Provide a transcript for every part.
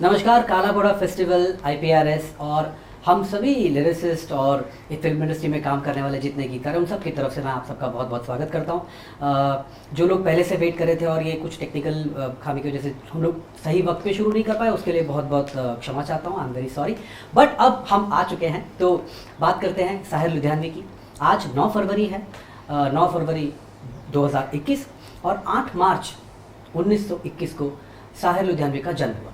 नमस्कार, काला घोड़ा फेस्टिवल, IPRS और हम सभी लिरिसिस्ट और एक फिल्म इंडस्ट्री में काम करने वाले जितने गीतकार हैं उन सब की तरफ से मैं आप सबका बहुत बहुत स्वागत करता हूं। जो लोग पहले से वेट कर रहे थे और ये कुछ टेक्निकल खामी की वजह से हम लोग सही वक्त पे शुरू नहीं कर पाए, उसके लिए बहुत बहुत क्षमा चाहता हूं। I am very sorry. But अब हम आ चुके हैं, तो बात करते हैं साहिर लुधियानवी की। आज 9 फरवरी है, 9 फरवरी 2021 और 8 मार्च 1921 को साहिर लुधियानवी का जन्म हुआ।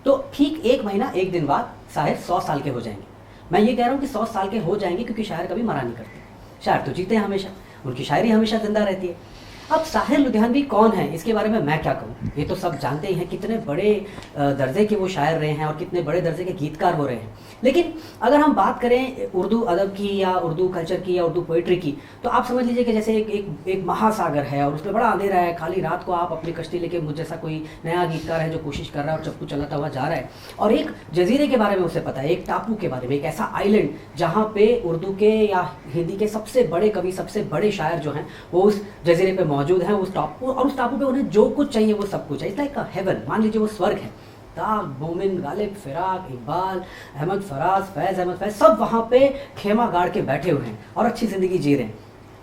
तो ठीक 1 महीना 1 दिन बाद साहिर 100 साल के हो जाएंगे। मैं ये कह रहा हूँ कि 100 साल के हो जाएंगे क्योंकि शायर कभी मरा नहीं करते। शायर तो जीते हैं हमेशा, उनकी शायरी हमेशा जिंदा रहती है। अब साहिर लुधियानवी कौन है, इसके बारे में मैं क्या कहूँ। ये तो सब जानते ही हैं कितने बड़े दर्जे के वो शायर रहे हैं और कितने बड़े दर्जे के गीतकार हो रहे हैं। लेकिन अगर हम बात करें उर्दू अदब की या उर्दू कल्चर की या उर्दू पोइट्री की, तो आप समझ लीजिए कि जैसे एक महासागर है और उसमें बड़ा अंधेरा है। खाली रात को आप अपनी कश्ती लेके मुझ जैसा कोई नया गीतकार है जो कोशिश कर रहा है और चप्पू चलाता हुआ जा रहा है, और एक जजीरे के बारे में उसे पता है, एक टापू के बारे में, एक ऐसा आइलैंड जहाँ पे उर्दू के या हिंदी के सबसे बड़े कवि, सबसे बड़े शायर जो हैं वो उस जजीरे पे मौजूद हैं, उस टापू, और उस टापू पे उन्हें जो कुछ चाहिए वो सब कुछ है। It's like a heaven. मान लीजिए वो स्वर्ग है। ताग, मोमिन, गालिब, फिराक, इकबाल, अहमद फराज, फैज़ अहमद फैज़ सब वहाँ पे खेमा गाड़ के बैठे हुए हैं और अच्छी ज़िंदगी जी रहे हैं।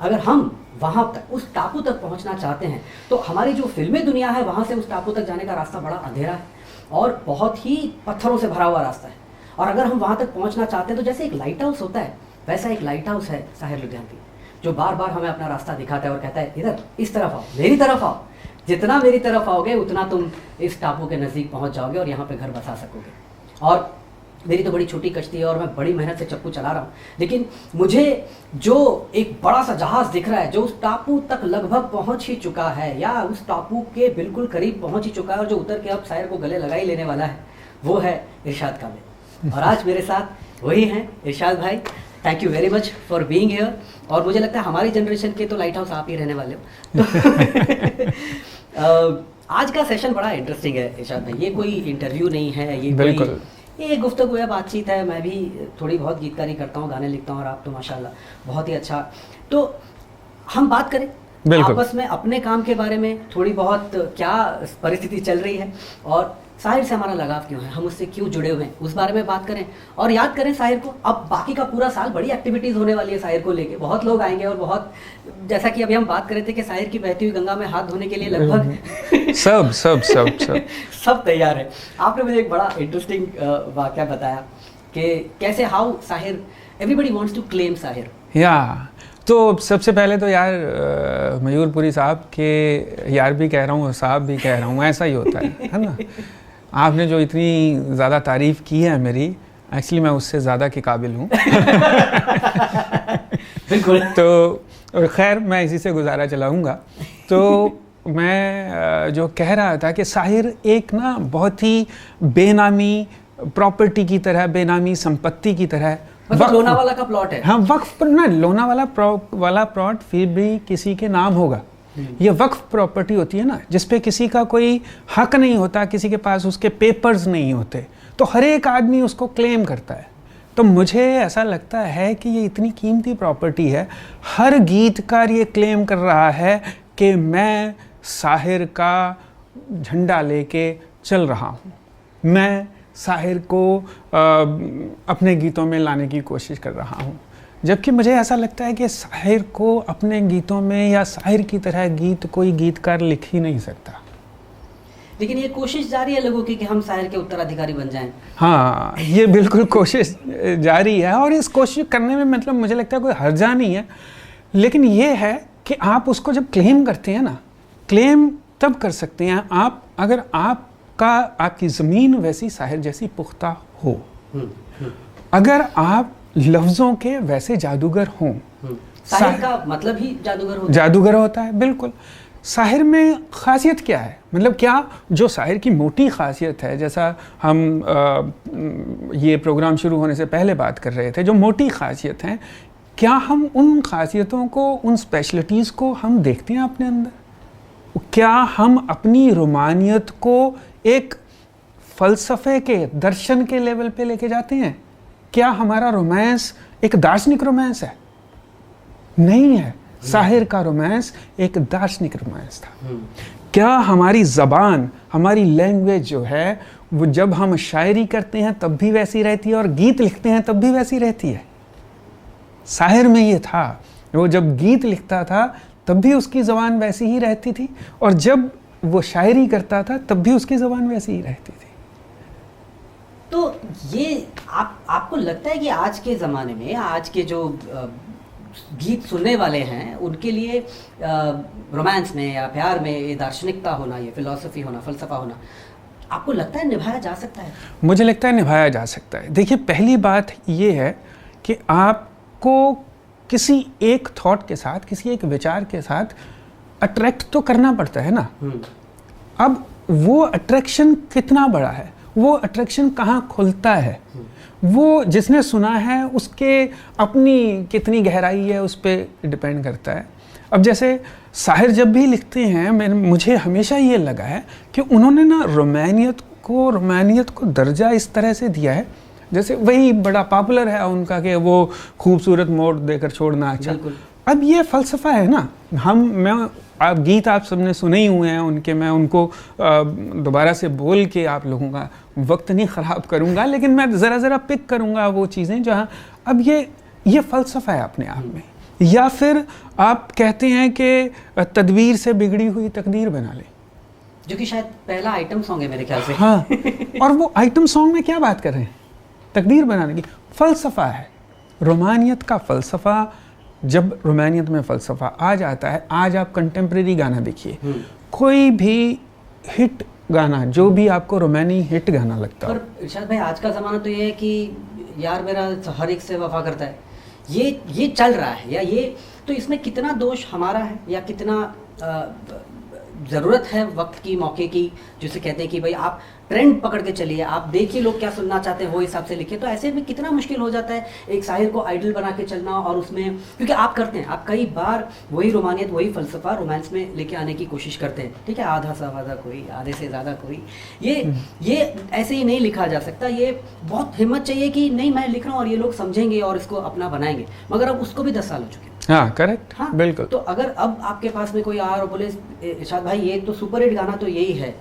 अगर हम वहाँ तक, उस टापू तक पहुँचना चाहते हैं तो हमारी जो फिल्मी दुनिया है वहाँ से उस टापू तक जाने का रास्ता बड़ा अंधेरा है और बहुत ही पत्थरों से भरा हुआ रास्ता है। और अगर हम वहाँ तक पहुँचना चाहते हैं तो जैसे एक लाइट हाउस होता है, वैसा एक लाइट हाउस है साहिर लुधियानवी, जो बार बार हमें अपना रास्ता दिखाता है और कहता है इधर, इस तरफ आओ, मेरी तरफ आओ। जितना मेरी तरफ आओगे उतना तुम इस टापू के नज़दीक पहुंच जाओगे और यहाँ पे घर बसा सकोगे। और मेरी तो बड़ी छोटी कश्ती है और मैं बड़ी मेहनत से चप्पू चला रहा हूँ, लेकिन मुझे जो एक बड़ा सा जहाज़ दिख रहा है जो उस टापू तक लगभग पहुँच ही चुका है या उस टापू के बिल्कुल करीब पहुँच ही चुका है और जो उतर के अब शायर को गले लगा ही लेने वाला है, वो है इरशाद कामिल। और आज मेरे साथ वही हैं इरशाद भाई। Thank you very much for being here. और मुझे लगता है हमारी जनरेशन के तो लाइट हाउस आप ही रहने वाले हो। तो आज का सेशन बड़ा इंटरेस्टिंग है इरशाद भाई। ये कोई इंटरव्यू नहीं है, ये गुफ्तगू है, बातचीत है। मैं भी थोड़ी बहुत गीतकारी करता हूँ, गाने लिखता हूँ, और आप तो माशाल्लाह बहुत ही अच्छा। तो हम बात करें आपस में अपने काम के बारे में, थोड़ी बहुत क्या परिस्थिति चल रही है और साहिर से हमारा लगाव क्यों है, हम उससे क्यों जुड़े हुए हैं, उस बारे में बात करें और याद करें साहिर को। अब बाकी का पूरा साल बड़ी एक्टिविटीज़ होने वाली है साहिर को लेके, बहुत लोग आएंगे और बहुत, जैसा कि अभी हम बात कर रहे थे कि साहिर की बहती हुई गंगा में हाथ धोने के लिए लगभग सब तैयार है। आपने मुझे एक बड़ा इंटरेस्टिंग वाक़या बताया कि कैसे how Sahir, everybody wants to claim Sahir. तो सबसे पहले तो यार मयूरपुरी साहब के यार भी कह रहा हूँ और साहब भी कह रहा हूँ, ऐसा ही होता है ना। आपने जो इतनी ज़्यादा तारीफ़ की है मेरी, एक्चुअली मैं उससे ज़्यादा के काबिल हूँ। बिल्कुल। तो खैर मैं इसी से गुजारा चलाऊँगा। तो मैं जो कह रहा था कि साहिर एक ना बहुत ही बेनामी प्रॉपर्टी की तरह, बेनामी संपत्ति की तरह, लोनावाला का प्लॉट है। हाँ, वक्फ पर ना, लोनावाला वाला प्लॉट फिर भी किसी के नाम होगा। ये वक्फ प्रॉपर्टी होती है ना, जिसपे किसी का कोई हक नहीं होता, किसी के पास उसके पेपर्स नहीं होते, तो हर एक आदमी उसको क्लेम करता है। तो मुझे ऐसा लगता है कि ये इतनी कीमती प्रॉपर्टी है, हर गीतकार ये क्लेम कर रहा है कि मैं साहिर का झंडा लेके चल रहा हूँ, मैं साहिर को अपने गीतों में लाने की कोशिश कर रहा हूँ। जबकि मुझे ऐसा लगता है कि साहिर को अपने गीतों में या साहिर की तरह गीत कोई गीतकार लिख ही नहीं सकता। लेकिन ये कोशिश जारी है लोगों की कि हम साहिर के उत्तराधिकारी बन जाएं। हाँ, ये बिल्कुल कोशिश जारी है और इस कोशिश करने में मतलब मुझे लगता है कोई हर्जा नहीं है। लेकिन ये है कि आप उसको जब क्लेम करते हैं ना, क्लेम तब कर सकते हैं आप अगर आपकी ज़मीन वैसी साहिर जैसी पुख्ता हो, अगर आप लफ्ज़ों के वैसे जादूगर हों। साहिर का मतलब ही जादूगर होता है। बिल्कुल। साहिर में ख़ासियत क्या है, मतलब क्या जो साहिर की मोटी ख़ासियत है, जैसा हम ये प्रोग्राम शुरू होने से पहले बात कर रहे थे, जो मोटी ख़ासियत हैं, क्या हम उन ख़ासियतों को, उन स्पेशलिटीज़ को हम देखते हैं अपने अंदर? क्या हम अपनी रोमानियत को एक फ़लसफ़े के, दर्शन के लेवल पे लेके जाते हैं? क्या हमारा रोमांस एक दार्शनिक रोमांस है? नहीं है। साहिर का रोमांस एक दार्शनिक रोमांस था। क्या हमारी ज़बान, हमारी लैंग्वेज जो है वो जब हम शायरी करते हैं तब भी वैसी रहती है और गीत लिखते हैं तब भी वैसी रहती है? शायर में ये था, वो जब गीत लिखता था तब भी उसकी ज़बान वैसी ही रहती थी और जब वो शायरी करता था तब भी उसकी ज़बान वैसी ही रहती थी। तो ये आपको लगता है कि आज के ज़माने में, आज के जो गीत सुनने वाले हैं उनके लिए रोमांस में या प्यार में ये दार्शनिकता होना, ये फिलॉसफी होना, फ़लसफ़ा होना, आपको लगता है निभाया जा सकता है? मुझे लगता है निभाया जा सकता है। देखिए, पहली बात ये है कि आपको किसी एक थॉट के साथ, किसी एक विचार के साथ अट्रैक्ट तो करना पड़ता है ना। अब वो अट्रैक्शन कितना बड़ा है, वो अट्रैक्शन कहाँ खुलता है, वो जिसने सुना है उसके अपनी कितनी गहराई है उस पर डिपेंड करता है। अब जैसे शायर जब भी लिखते हैं, मुझे हमेशा ये लगा है कि उन्होंने ना रोमानियत को दर्जा इस तरह से दिया है, जैसे वही बड़ा पॉपुलर है उनका कि वो खूबसूरत मोड़ देकर छोड़ना अच्छा। अब ये फ़लसफ़ा है ना। आप गीत आप सबने सुने ही हुए हैं उनके, मैं उनको दोबारा से बोल के आप लोगों का वक्त नहीं ख़राब करूँगा, लेकिन मैं ज़रा पिक करूँगा वो चीज़ें जहाँ अब ये फ़लसफ़ा है अपने आप में। या फिर आप कहते हैं कि तदबीर से बिगड़ी हुई तकदीर बना ले, जो कि शायद पहला आइटम सॉन्ग है मेरे ख्याल से। हाँ और वो आइटम सॉन्ग में क्या बात कर रहे हैं, तकदीर बनाने की। फ़लसफ़ा है रोमानियत का फ़लसफ़ा। जब रोमानियत में फ़लसफ़ा आ जाता है, आज आप कंटेम्प्रेरी गाना देखिए, कोई भी हिट गाना, जो भी आपको रोमानी हिट गाना लगता है। पर इरशाद भाई, आज का ज़माना तो ये है कि यार मेरा हर एक से वफा करता है, ये चल रहा है, या ये तो इसमें कितना दोष हमारा है या कितना ज़रूरत है वक्त की, मौके की, जिसे कहते हैं कि भाई आप ट्रेंड पकड़ के चलिए, आप देखिए लोग क्या सुनना चाहते हैं वो हिसाब से लिखिए। तो ऐसे में कितना मुश्किल हो जाता है एक शायर को आइडल बना के चलना, और उसमें क्योंकि आप करते हैं, आप कई बार वही रोमानियत, वही फ़लसफ़ा रोमांस में लेके आने की कोशिश करते हैं, ठीक है, आधा सा आधा कोई, आधे से ज़्यादा कोई, ये ऐसे ही नहीं लिखा जा सकता। ये बहुत हिम्मत चाहिए कि नहीं मैं लिख रहा हूँ और ये लोग समझेंगे और इसको अपना बनाएंगे, मगर अब उसको भी 10 साल हो चुके हैं। हाँ करेक्ट, हाँ बिल्कुल। तो अगर अब आपके पास में कोई आ और बोले इरशाद भाई ये तो सुपर हिट गाना तो यही है,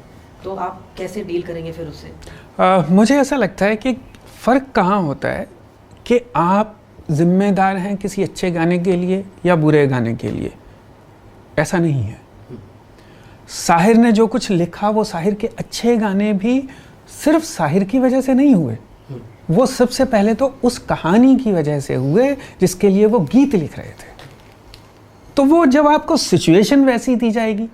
तो आप कैसे डील करेंगे फिर उससे? मुझे ऐसा लगता है कि फ़र्क कहाँ होता है कि आप जिम्मेदार हैं किसी अच्छे गाने के लिए या बुरे गाने के लिए, ऐसा नहीं है। शाहिर ने जो कुछ लिखा, वो शाहिर के अच्छे गाने भी सिर्फ शाहिर की वजह से नहीं हुए, वो सबसे पहले तो उस कहानी की वजह से हुए जिसके लिए वो गीत लिख रहे थे। तो वो जब आपको सिचुएशन वैसी दी जाएगी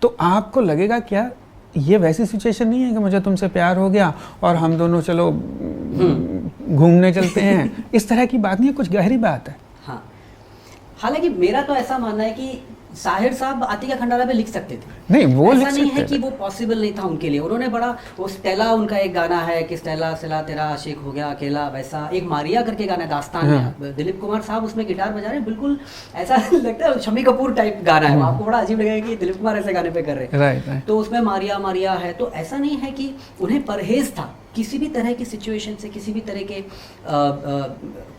तो आपको लगेगा क्या ये वैसी सिचुएशन नहीं है कि मुझे तुमसे प्यार हो गया और हम दोनों चलो घूमने चलते हैं, इस तरह की बात नहीं है, कुछ गहरी बात है। हाँ, हालांकि मेरा तो ऐसा मानना है कि शाहिर साहब आतिका खंडाला पे लिख सकते थे, नहीं वो ऐसा लिख नहीं सकते है कि वो पॉसिबल नहीं था उनके लिए। उन्होंने बड़ा, वो स्टेला उनका एक गाना है कि स्टेला सिला तेरा आशिक हो गया अकेला, वैसा एक मारिया करके गाना है दास्तान में, दिलीप कुमार साहब उसमें गिटार बजा रहे हैं, बिल्कुल ऐसा लगता है शम्मी कपूर टाइप गाना है, आपको बड़ा अजीब लगेगा कि दिलीप कुमार ऐसे गाने पे कर रहे हैं। राइट। तो उसमें मारिया मारिया है, तो ऐसा नहीं है कि उन्हें परहेज था किसी भी तरह की सिचुएशन से, किसी भी तरह के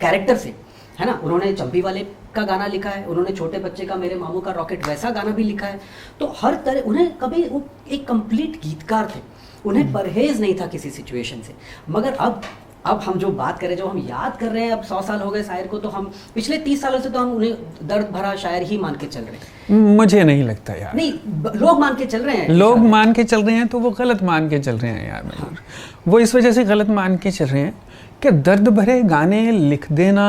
कैरेक्टर से, है ना। उन्होंने चंपी वाले का गाना लिखा है, उन्होंने छोटे बच्चे का मेरे मामू का रॉकेट वैसा गाना भी लिखा है। तो हर तरह उन्हें कभी वो एक कंप्लीट गीतकार थे, उन्हें परहेज नहीं था किसी सिचुएशन से। मगर अब हम जो बात करें, जो हम याद कर रहे हैं, अब 100 साल हो गए शायर को, तो हम पिछले 30 सालों से तो हम उन्हें दर्द भरा शायर ही मान के चल रहे हैं। मुझे नहीं लगता यार, नहीं लोग मान के चल रहे हैं, लोग मान के चल रहे हैं, तो वो गलत मान के चल रहे हैं यार। हाँ। वो इस वजह से गलत मान के चल रहे हैं कि दर्द भरे गाने लिख देना।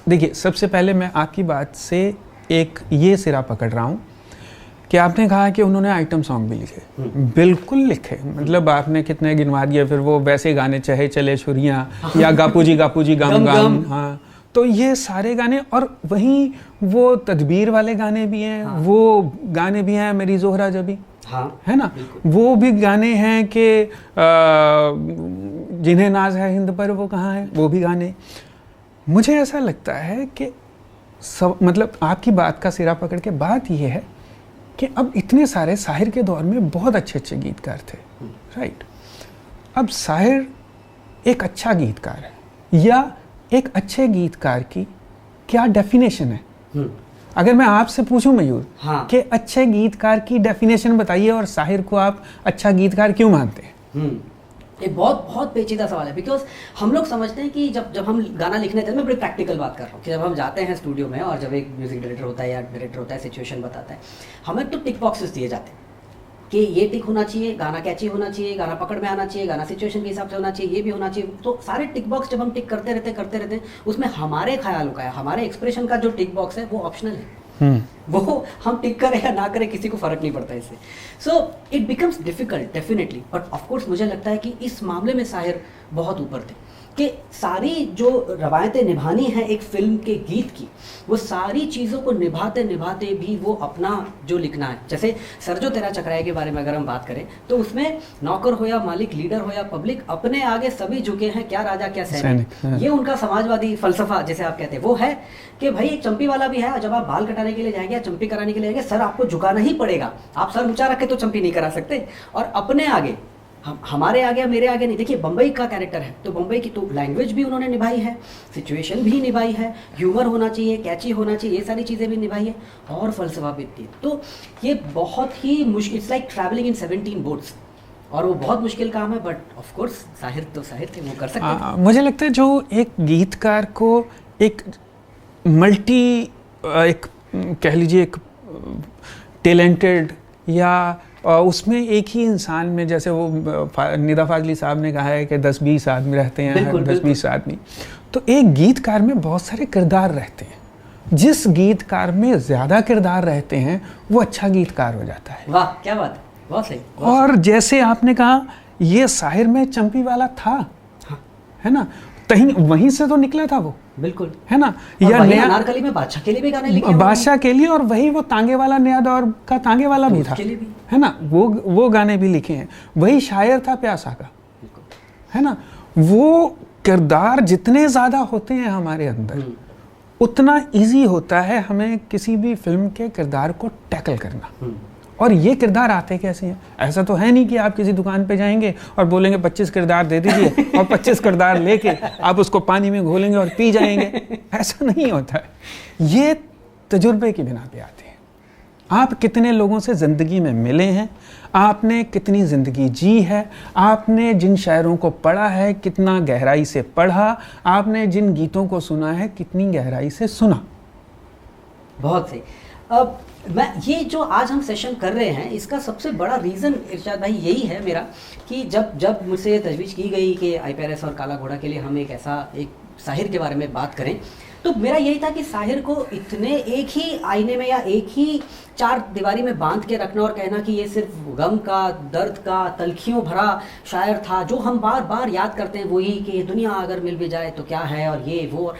देखिए, सबसे पहले मैं आपकी बात से एक ये सिरा पकड़ रहा हूँ कि आपने कहा कि उन्होंने आइटम सॉन्ग भी लिखे, बिल्कुल लिखे। मतलब आपने कितने गिनवा दिए, फिर वो वैसे गाने चाहे चले छुरियाँ या गापू जी गम गम, हाँ, तो ये सारे गाने, और वहीं वो तदबीर वाले गाने भी हैं, हाँ। वो गाने भी हैं मेरी जोहरा जबी, हाँ, है ना, वो भी गाने हैं कि जिन्हें नाज है हिंद पर वो कहाँ है, वो भी गाने। मुझे ऐसा लगता है कि सब, मतलब आपकी बात का सिरा पकड़ के बात ये है कि अब इतने सारे शाहिर के दौर में बहुत अच्छे अच्छे गीतकार थे, राइट। अब शाहिर एक अच्छा गीतकार है या एक अच्छे गीतकार की क्या डेफिनेशन है? अगर मैं आपसे पूछूं मयूर हाँ। कि अच्छे गीतकार की डेफिनेशन बताइए और साहिर को आप अच्छा गीतकार क्यों मानते हैं? ये बहुत बहुत पेचीदा सवाल है, बिकॉज हम लोग समझते हैं कि जब हम गाना लिखने थे, मैं बड़ी प्रैक्टिकल बात कर रहा हूँ, कि जब हम जाते हैं स्टूडियो में और जब एक म्यूजिक डायरेक्टर होता है या डायरेक्टर होता है सिचुएशन बताता है, हमें तो टिक बॉक्सेस दिए जाते हैं कि ये टिक होना चाहिए, गाना कैची होना चाहिए, गाना पकड़ में आना चाहिए, गाना सिचुएशन के हिसाब से होना चाहिए, ये भी होना चाहिए। तो सारे टिक बॉक्स जब हम टिक करते रहते हैं, उसमें हमारे ख्यालों का है, हमारे एक्सप्रेशन का जो टिक बॉक्स है वो ऑप्शनल है। वो हम टिक करें या ना करें किसी को फर्क नहीं पड़ता इससे। So it becomes difficult definitely, but of course मुझे लगता है कि इस मामले में साहिर बहुत ऊपर थे कि सारी जो रवायतें निभानी है एक फिल्म के गीत की, वो सारी चीज़ों को निभाते निभाते भी वो अपना जो लिखना है। जैसे सर जो तेरा चकराए के बारे में अगर हम बात करें तो उसमें नौकर हो या मालिक, लीडर हो या पब्लिक, अपने आगे सभी झुके हैं, क्या राजा क्या सैनिक। ये उनका समाजवादी फलसफा जैसे आप कहते हैं वो है कि भाई एक चंपी वाला भी है, जब आप बाल कटाने के लिए जाएंगे या चंपी कराने के लिए जाएंगे, सर आपको झुकाना ही पड़ेगा, आप सर ऊंचा रखे तो चंपी नहीं करा सकते। और अपने आगे हमारे आगे मेरे आगे नहीं। देखिए बम्बई का कैरेक्टर है तो बम्बई की तो लैंग्वेज भी उन्होंने निभाई है, सिचुएशन भी निभाई है, ह्यूमर होना चाहिए, कैची होना चाहिए, ये सारी चीज़ें भी निभाई है और फलसफा भी थी। तो ये बहुत ही मुश्किल, it's like travelling in 17 boats, और वो बहुत मुश्किल काम है, बट ऑफ कोर्स साहिर तो साहिर थे, वो कर सकते थे। मुझे लगता है जो एक गीतकार को एक मल्टी एक कह लीजिए एक टैलेंटेड या उसमें एक ही इंसान में, जैसे वो निदा फाजली साहब ने कहा है कि 10-20 आदमी रहते हैं, 10-20 आदमी, तो एक गीतकार में बहुत सारे किरदार रहते हैं। जिस गीतकार में ज़्यादा किरदार रहते हैं वो अच्छा गीतकार हो जाता है। वाह क्या बात है, बहुत सही। और जैसे आपने कहा ये साहिर में चंपी वाला था, हाँ। है ना, वहीं से तो निकला था वो, बिल्कुल, है ना। या नया अनारकली में बादशाह के लिए भी गाने लिखे, बादशाह के लिए, और वही वो तांगे वाला नया दौर का तांगे वाला भी था, है ना, वो गाने भी लिखे हैं। वही शायर था प्यासा का, है ना। वो किरदार जितने ज़्यादा होते हैं हमारे अंदर, उतना इजी होता है हमें किसी भी फिल्म के किरदार को टैकल करना। और ये किरदार आते कैसे हैं? ऐसा तो है नहीं कि आप किसी दुकान पे जाएंगे और बोलेंगे 25 किरदार दे दीजिए और 25 किरदार लेके आप उसको पानी में घोलेंगे और पी जाएंगे। ऐसा नहीं होता है। ये तजुर्बे की बिना पे आते हैं। आप कितने लोगों से ज़िंदगी में मिले हैं, आपने कितनी ज़िंदगी जी है, आपने जिन शायरों को पढ़ा है कितना गहराई से पढ़ा, आपने जिन गीतों को सुना है कितनी गहराई से सुना। बहुत सही। अब मैं ये जो आज हम सेशन कर रहे हैं इसका सबसे बड़ा रीज़न इरशाद भाई यही है मेरा, कि जब मुझसे तजवीज़ की गई कि IPRS और काला घोड़ा के लिए हम एक साहिर के बारे में बात करें, तो मेरा यही था कि साहिर को इतने एक ही आईने में या एक ही चार दीवारी में बांध के रखना और कहना कि ये सिर्फ गम का, दर्द का, तलखियों भरा शायर था, जो हम बार बार याद करते हैं वही कि दुनिया अगर मिल भी जाए तो क्या है, और ये वो।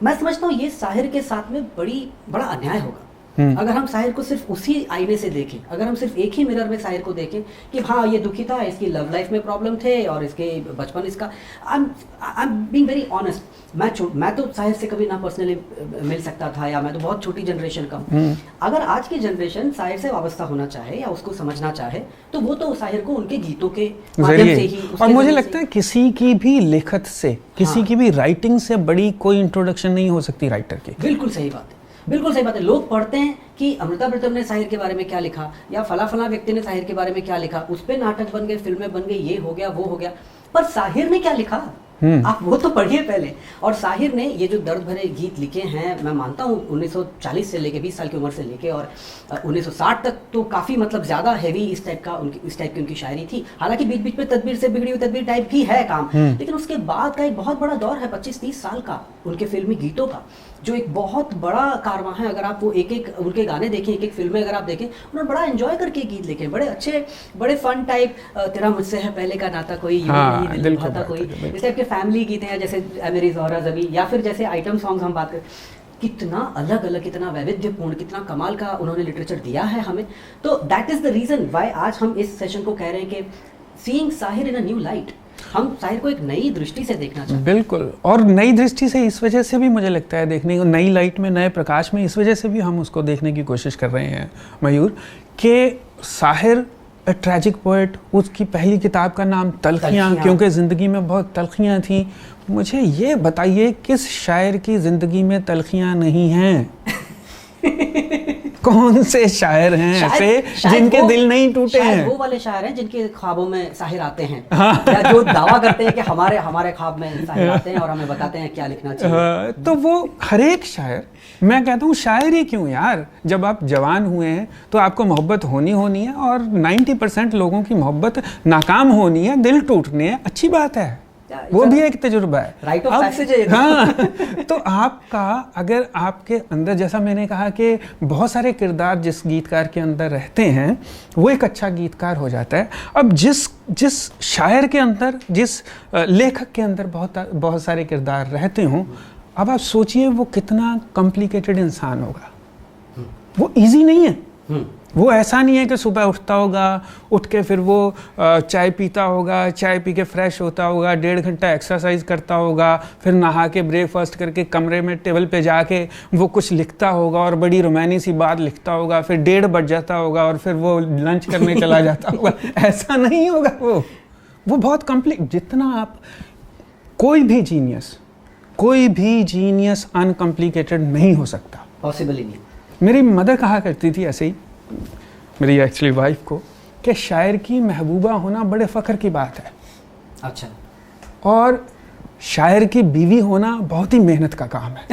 मैं समझता हूँ ये साहिर के साथ में बड़ा अन्याय होगा अगर हम साहिर को सिर्फ उसी आईने से देखें, अगर हम सिर्फ एक ही मिरर में साहिर को देखें कि हाँ ये दुखी था, इसकी लव लाइफ में प्रॉब्लम थे और इसके बचपन इसका। I am being very honest, मैं तो साहिर से कभी ना पर्सनली मिल सकता था, या मैं तो बहुत छोटी जनरेशन का हूँ। अगर आज की जनरेशन साहिर से वाबस्ता होना चाहे या उसको समझना चाहे तो वो तो साहिर को उनके गीतों के माध्यम से ही। और मुझे लगता है किसी की भी लिखत से, किसी की भी राइटिंग से बड़ी कोई इंट्रोडक्शन नहीं हो सकती राइटर की। बिल्कुल सही बात है, बिल्कुल सही बात है। लोग पढ़ते हैं कि अमृता प्रीतम ने साहिर के बारे में क्या लिखा, या फला व्यक्ति ने साहिर के बारे में क्या लिखा, उस पे नाटक बन गए, फिल्में बन गई, ये हो गया वो हो गया, पर साहिर ने क्या लिखा आप वो तो पढ़िए पहले। और साहिर ने ये जो दर्द भरे गीत लिखे हैं, मैं मानता हूँ 1940 से लेके 20 साल की उम्र से लेके और 1960 तक तो काफ़ी मतलब ज़्यादा हैवी इस टाइप की उनकी शायरी थी। हालांकि बीच बीच में तदबीर से बिगड़ी हुई तदबीर टाइप भी है काम, लेकिन उसके बाद का एक बहुत बड़ा दौर है 25-30 साल का उनके फिल्मी गीतों का, जो एक बहुत बड़ा कारवां है। अगर आप वो एक उनके गाने देखें, एक फिल्में अगर आप देखें, उन्होंने बड़ा एंजॉय करके गीत लिखे, बड़े अच्छे, बड़े फन टाइप, तेरा मुझसे है पहले का नाता कोई, दिल भाता कोई, इस टाइप के फैमिली गीत हैं, जैसे मेरी ज़ोहरा ज़बी, या फिर जैसे आइटम सॉन्ग्स हम बात करें, कितना अलग अलग, कितना वैविध्यपूर्ण, कितना कमाल का उन्होंने लिटरेचर दिया है हमें। तो that is the reason why आज हम इस सेशन को कह रहे हैं कि seeing Sahir in a new light, हम साहिर को एक नई दृष्टि से देखना चाहते हैं। बिल्कुल, और नई दृष्टि से इस वजह से भी मुझे लगता है देखने को, नई लाइट में, नए प्रकाश में, इस वजह से भी हम उसको देखने की कोशिश कर रहे हैं मयूर, कि साहिर ए ट्रैजिक पोएट, उसकी पहली किताब का नाम तलखियाँ, क्योंकि ज़िंदगी में बहुत तलखियाँ थीं। मुझे ये बताइए किस शायर की ज़िंदगी में तलखियाँ नहीं हैं? कौन से शायर हैं ऐसे जिनके दिल नहीं टूटे हैं? वो वाले शायर हैं जिनके ख्वाबों में साहिर आते हैं, या जो दावा करते हैं कि हमारे ख्वाब में साहिर आते हैं और हमें बताते हैं क्या लिखना चाहिए। तो वो हर एक शायर, मैं कहता हूँ शायर ही क्यों यार, जब आप जवान हुए हैं तो आपको मोहब्बत होनी है, और 90% लोगों की मोहब्बत नाकाम होनी है, दिल टूटने हैं, अच्छी बात है, वो भी एक तजुर्बा है, राइट ऑफ पैसेज है। हाँ, तो आपका अगर आपके अंदर, जैसा मैंने कहा कि बहुत सारे किरदार जिस गीतकार के अंदर रहते हैं वो एक अच्छा गीतकार हो जाता है। अब जिस शायर के अंदर, जिस लेखक के अंदर बहुत सारे किरदार रहते हों, अब आप सोचिए वो कितना कॉम्प्लिकेटेड इंसान होगा। वो इजी नहीं है। वो ऐसा नहीं है कि सुबह उठता होगा, उठ के फिर वो चाय पीता होगा, चाय पी के फ्रेश होता होगा, 1.5 घंटा एक्सरसाइज करता होगा, फिर नहा के ब्रेकफास्ट करके कमरे में टेबल पे जाके वो कुछ लिखता होगा और बड़ी रोमानी सी बात लिखता होगा, फिर 1:30 बज जाता होगा और फिर वो लंच करने चला जाता होगा। ऐसा नहीं होगा। वो बहुत जितना आप, कोई भी जीनियस अनकॉम्प्लिकेटेड नहीं हो सकता, पॉसिबल ही नहीं। मेरी मदर कहा करती थी ऐसे ही, मेरी एक्चुअली वाइफ को, कि शायर की महबूबा होना बड़े फ़ख्र की बात है। अच्छा। और शायर की बीवी होना बहुत ही मेहनत का काम है।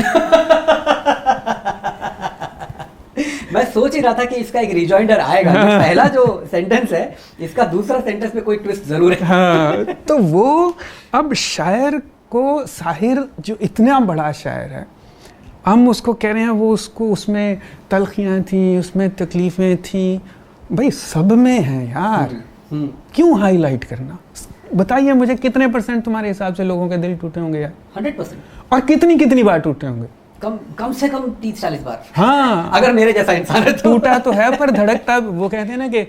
मैं सोच ही रहा था कि इसका एक रिजॉइंडर आएगा। पहला जो सेंटेंस है, इसका दूसरा सेंटेंस में कोई ट्विस्ट जरूर है। हाँ, तो वो अब शायर को, साहिर जो इतना बड़ा शायर है, हम उसको कह रहे हैं वो उसको, उसमें तलखियाँ थी, उसमें तकलीफ़ें थी, भाई सब में हैं यार। क्यों हाईलाइट करना? बताइए मुझे कितने % तुम्हारे हिसाब से लोगों के दिल टूटे होंगे यार? 100%। और कितनी बार टूटे होंगे? कम से कम 30-40 बार। हाँ, अगर मेरे जैसा इंसान है तो। टूटा तो है पर धड़कता, वो कहते हैं ना कि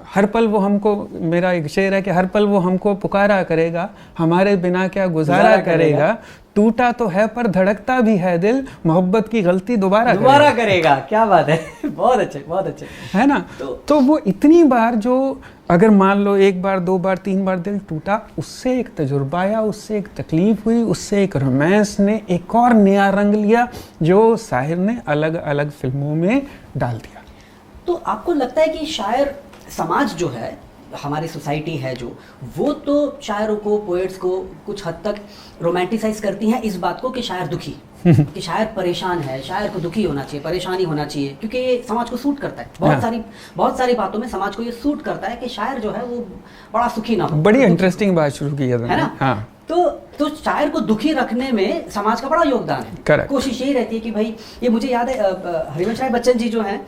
हर पल वो हमको, मेरा एक शेर है कि हर पल वो हमको पुकारा करेगा, हमारे बिना क्या गुजारा करेगा, टूटा तो है पर धड़कता भी है दिल, मोहब्बत की गलती दोबारा करेगा। क्या बात है। बहुत अच्छे है ना। तो वो इतनी बार, जो अगर मान लो 1 बार 2 बार 3 बार दिल टूटा, उससे एक तजुर्बा आया, उससे एक तकलीफ हुई, उससे एक रोमांस ने एक और नया रंग लिया जो साहिर ने अलग अलग फिल्मों में डाल दिया। तो आपको लगता है कि शायर, समाज जो है, हमारी सोसाइटी है जो, वो तो शायरों को, पोएट्स को कुछ हद तक रोमांटिसाइज करती हैं इस बात को कि शायर दुखी, कि शायर परेशान है, शायर को दुखी होना चाहिए, परेशानी होना चाहिए, क्योंकि ये समाज को सूट करता है। बहुत सारी बातों में समाज को ये सूट करता है कि शायर जो है वो बड़ा सुखी ना हो। बड़ी इंटरेस्टिंग बात शुरू की है ना। हाँ। तो शायर को दुखी रखने में समाज का बड़ा योगदान है। Correct. कोशिश यही रहती है कि भाई, ये मुझे याद है हरिवंश राय बच्चन जी जो हैं,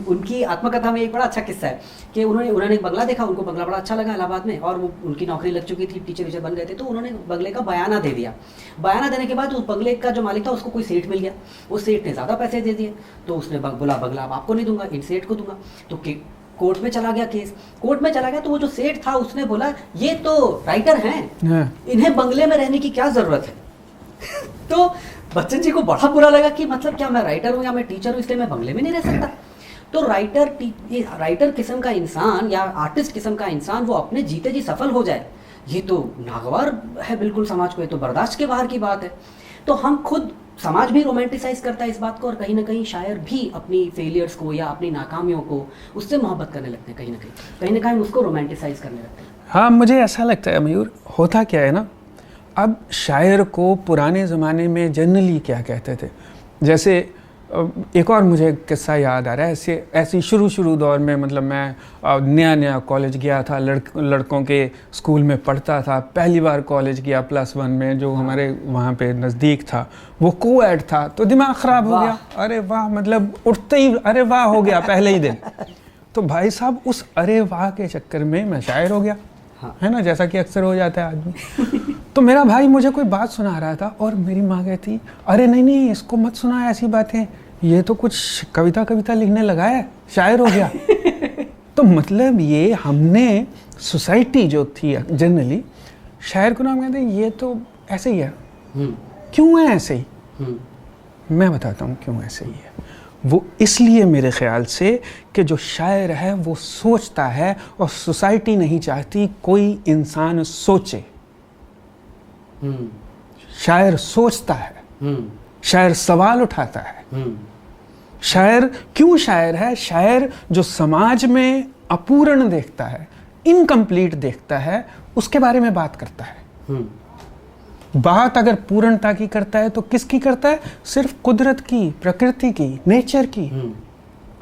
उनकी आत्मकथा में एक बड़ा अच्छा किस्सा है कि उन्होंने एक बंगला देखा, उनको बंगला बड़ा अच्छा लगा इलाहाबाद में, और वो उनकी नौकरी लग चुकी थी, टीचर बन गए थे, तो उन्होंने बंगले का बयाना दे दिया। बयाना देने के बाद उस बंगले का जो मालिक था उसको कोई सेठ मिल गया, उस सेठ ने ज़्यादा पैसे दे दिए, तो उसने बोला बंगला अब आपको नहीं दूंगा, इन सेठ को दूंगा। तो कोर्ट में चला गया केस, कोर्ट में चला गया, तो वो जो सेठ था उसने बोला ये तो राइटर हैं, इन्हें बंगले में रहने की क्या जरूरत है। तो बच्चन जी को बड़ा बुरा लगा कि मतलब क्या मैं राइटर हूँ या मैं टीचर हूँ इसलिए मैं बंगले में नहीं रह सकता। तो राइटर किस्म का इंसान या आर्टिस्ट किस्म का इंसान वो अपने जीते जी सफल हो जाए, ये तो नागवार है बिल्कुल समाज को, ये तो बर्दाश्त के बाहर की बात है। तो हम खुद, समाज भी रोमांटिसाइज करता है इस बात को, और कहीं ना कहीं शायर भी अपनी फेलियर्स को या अपनी नाकामियों को, उससे मोहब्बत करने लगते हैं, कहीं ना कहीं उसको रोमांटिसाइज करने लगते हैं। हाँ, मुझे ऐसा लगता है मयूर, होता क्या है ना, अब शायर को पुराने ज़माने में जनरली क्या कहते थे, जैसे एक और मुझे किस्सा याद आ रहा है, ऐसी शुरू दौर में, मतलब मैं नया कॉलेज गया था, लड़कों के स्कूल में पढ़ता था, पहली बार कॉलेज गया +1 में, जो हमारे वहाँ पे नज़दीक था, वो कोएड था, तो दिमाग ख़राब हो गया। अरे वाह, मतलब उठते ही अरे वाह हो गया पहले ही दिन। तो भाई साहब, उस अरे वाह के चक्कर में मैं शायर हो गया। है ना, जैसा कि अक्सर हो जाता है आदमी। तो मेरा भाई मुझे कोई बात सुना रहा था और मेरी माँ कहती, अरे नहीं इसको मत सुना ऐसी बातें, ये तो कुछ कविता लिखने लगा है, शायर हो गया। तो मतलब ये हमने सोसाइटी जो थी जनरली, शायर को नाम कहते हैं, ये तो ऐसे ही है। क्यों है ऐसे ही? मैं बताता हूँ क्यों ऐसे ही है। वो इसलिए मेरे ख्याल से कि जो शायर है वो सोचता है, और सोसाइटी नहीं चाहती कोई इंसान सोचे। शायर सोचता है, शायर सवाल उठाता है। शायर क्यों शायर है? शायर जो समाज में अपूर्ण देखता है, इनकम्प्लीट देखता है, उसके बारे में बात करता है। बात अगर पूर्णता की करता है तो किसकी करता है? सिर्फ कुदरत की, प्रकृति की, नेचर की।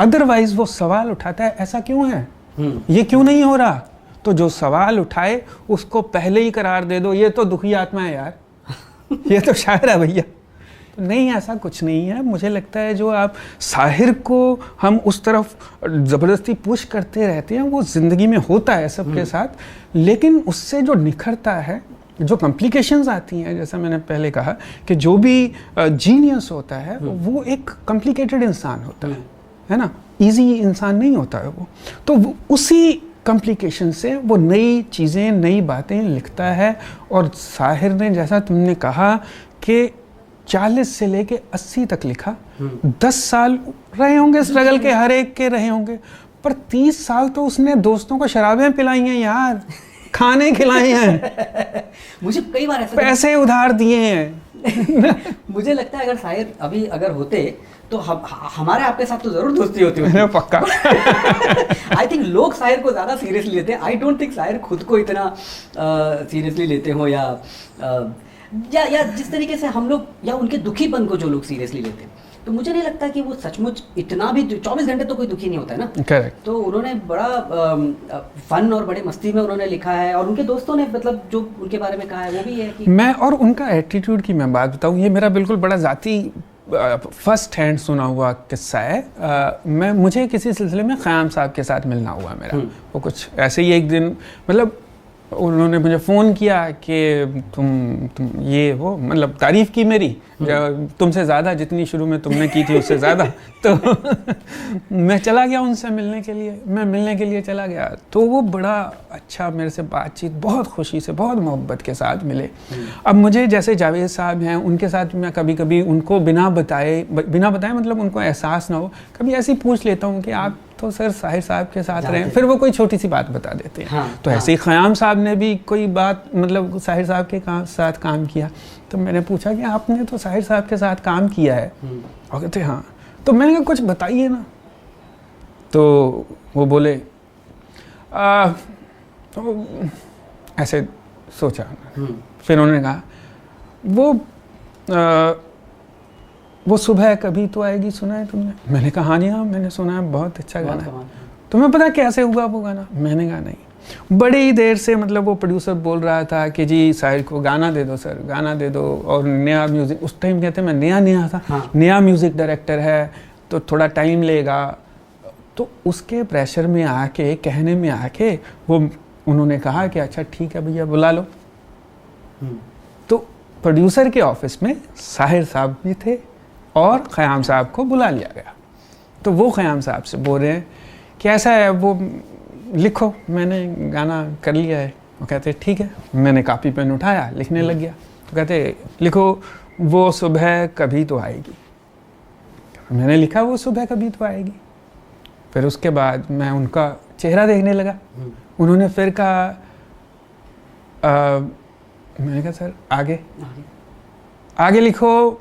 अदरवाइज वो सवाल उठाता है ऐसा क्यों है, ये क्यों नहीं हो रहा। तो जो सवाल उठाए उसको पहले ही करार दे दो, ये तो दुखी आत्मा है यार, ये तो शायर है भैया। तो नहीं, ऐसा कुछ नहीं है। मुझे लगता है जो आप साहिर को हम उस तरफ ज़बरदस्ती पुश करते रहते हैं, वो ज़िंदगी में होता है सबके साथ, लेकिन उससे जो निखरता है, जो कॉम्प्लिकेशंस आती हैं, जैसा मैंने पहले कहा कि जो भी जीनियस होता है वो एक कॉम्प्लिकेटेड इंसान होता है ना, इजी इंसान नहीं होता है वो। तो उसी कॉम्प्लिकेशन से वो नई चीज़ें, नई बातें लिखता है। और साहिर ने, जैसा तुमने कहा कि 40 से लेके 80 तक लिखा, 10 साल रहे होंगे स्ट्रगल के, हर एक के रहे होंगे, पर 30 साल तो उसने दोस्तों को शराबें पिलाई हैं यार, खाने खिलाए हैं, मुझे कई बार ऐसा पैसे उधार दिए हैं। मुझे लगता है अगर शायर अभी अगर होते तो हमारे आपके साथ तो जरूर दोस्ती होती पक्का। आई थिंक लोग शायर को ज्यादा सीरियसली लेते हैं। आई डोंट थिंक शायर खुद को इतना सीरियसली लेते हो, या जिस तरीके से हम लोग, या उनके दुखीपन को जो लोग सीरियसली लेते हैं। तो मुझे नहीं लगता कि वो सचमुच इतना भी 24 घंटे तो कोई दुखी नहीं होता है ना। करेक्ट। तो उन्होंने बड़ा फन और बड़े मस्ती में उन्होंने लिखा है, और उनके दोस्तों ने मतलब जो उनके बारे में कहा है वो भी है कि मैं, और उनका एटीट्यूड की मैं बात बताऊं, ये मेरा बिल्कुल बड़ा ज़ाती फर्स्ट हैंड सुना हुआ किस्सा है। मुझे किसी सिलसिले में ख़याम साहब के साथ मिलना हुआ मेरा। वो कुछ ऐसे ही एक दिन, मतलब उन्होंने मुझे फ़ोन किया कि तुम ये वो, मतलब तारीफ़ की मेरी, तुमसे ज़्यादा जितनी शुरू में तुमने की थी उससे ज़्यादा। तो मैं चला गया उनसे मिलने के लिए, मैं मिलने के लिए चला गया। तो वो बड़ा अच्छा मेरे से बातचीत, बहुत खुशी से, बहुत मोहब्बत के साथ मिले। अब मुझे, जैसे जावेद साहब हैं, उनके साथ मैं कभी कभी उनको बिना बताए मतलब उनको एहसास ना हो, कभी ऐसे ही पूछ लेता हूँ कि आप तो सर साहिर साहब के साथ रहे, फिर वो कोई छोटी सी बात बता देते हैं। तो ऐसे ही ख़याम साहब ने भी कोई बात, मतलब साहिर साहब के साथ काम किया। तो मैंने पूछा कि आपने तो साहिर साहब के साथ काम किया है, और कहते हाँ। तो मैंने कहा कुछ बताइए ना। तो वो बोले तो ऐसे सोचा, फिर उन्होंने कहा वो सुबह कभी तो आएगी, सुना है तुमने? मैंने कहा हाँ जी हाँ, मैंने सुना है, बहुत अच्छा गाना है। तुम्हें पता कैसे हुआ वो गाना? मैंने कहा नहीं। बड़ी देर से, मतलब वो प्रोड्यूसर बोल रहा था कि जी साहिर को गाना दे दो सर, गाना दे दो, और नया म्यूज़िक, उस टाइम कहते मैं नया था, हाँ। नया म्यूज़िक डायरेक्टर है तो थोड़ा टाइम लेगा। तो उसके प्रेशर में आके, कहने में आके, वो उन्होंने कहा कि अच्छा ठीक है भैया बुला लो। तो प्रोड्यूसर के ऑफिस में साहिर साहब भी थे और ख़याम साहब को बुला लिया गया। तो वो ख़याम साहब से बोल रहे हैं कि ऐसा है, वो लिखो, मैंने गाना कर लिया है। वो कहते ठीक है। मैंने कापी पेन उठाया, लिखने लग गया। तो कहते लिखो वो सुबह कभी तो आएगी। मैंने लिखा वो सुबह कभी तो आएगी। फिर उसके बाद मैं उनका चेहरा देखने लगा। उन्होंने फिर कहा मैंने कहा सर आगे लिखो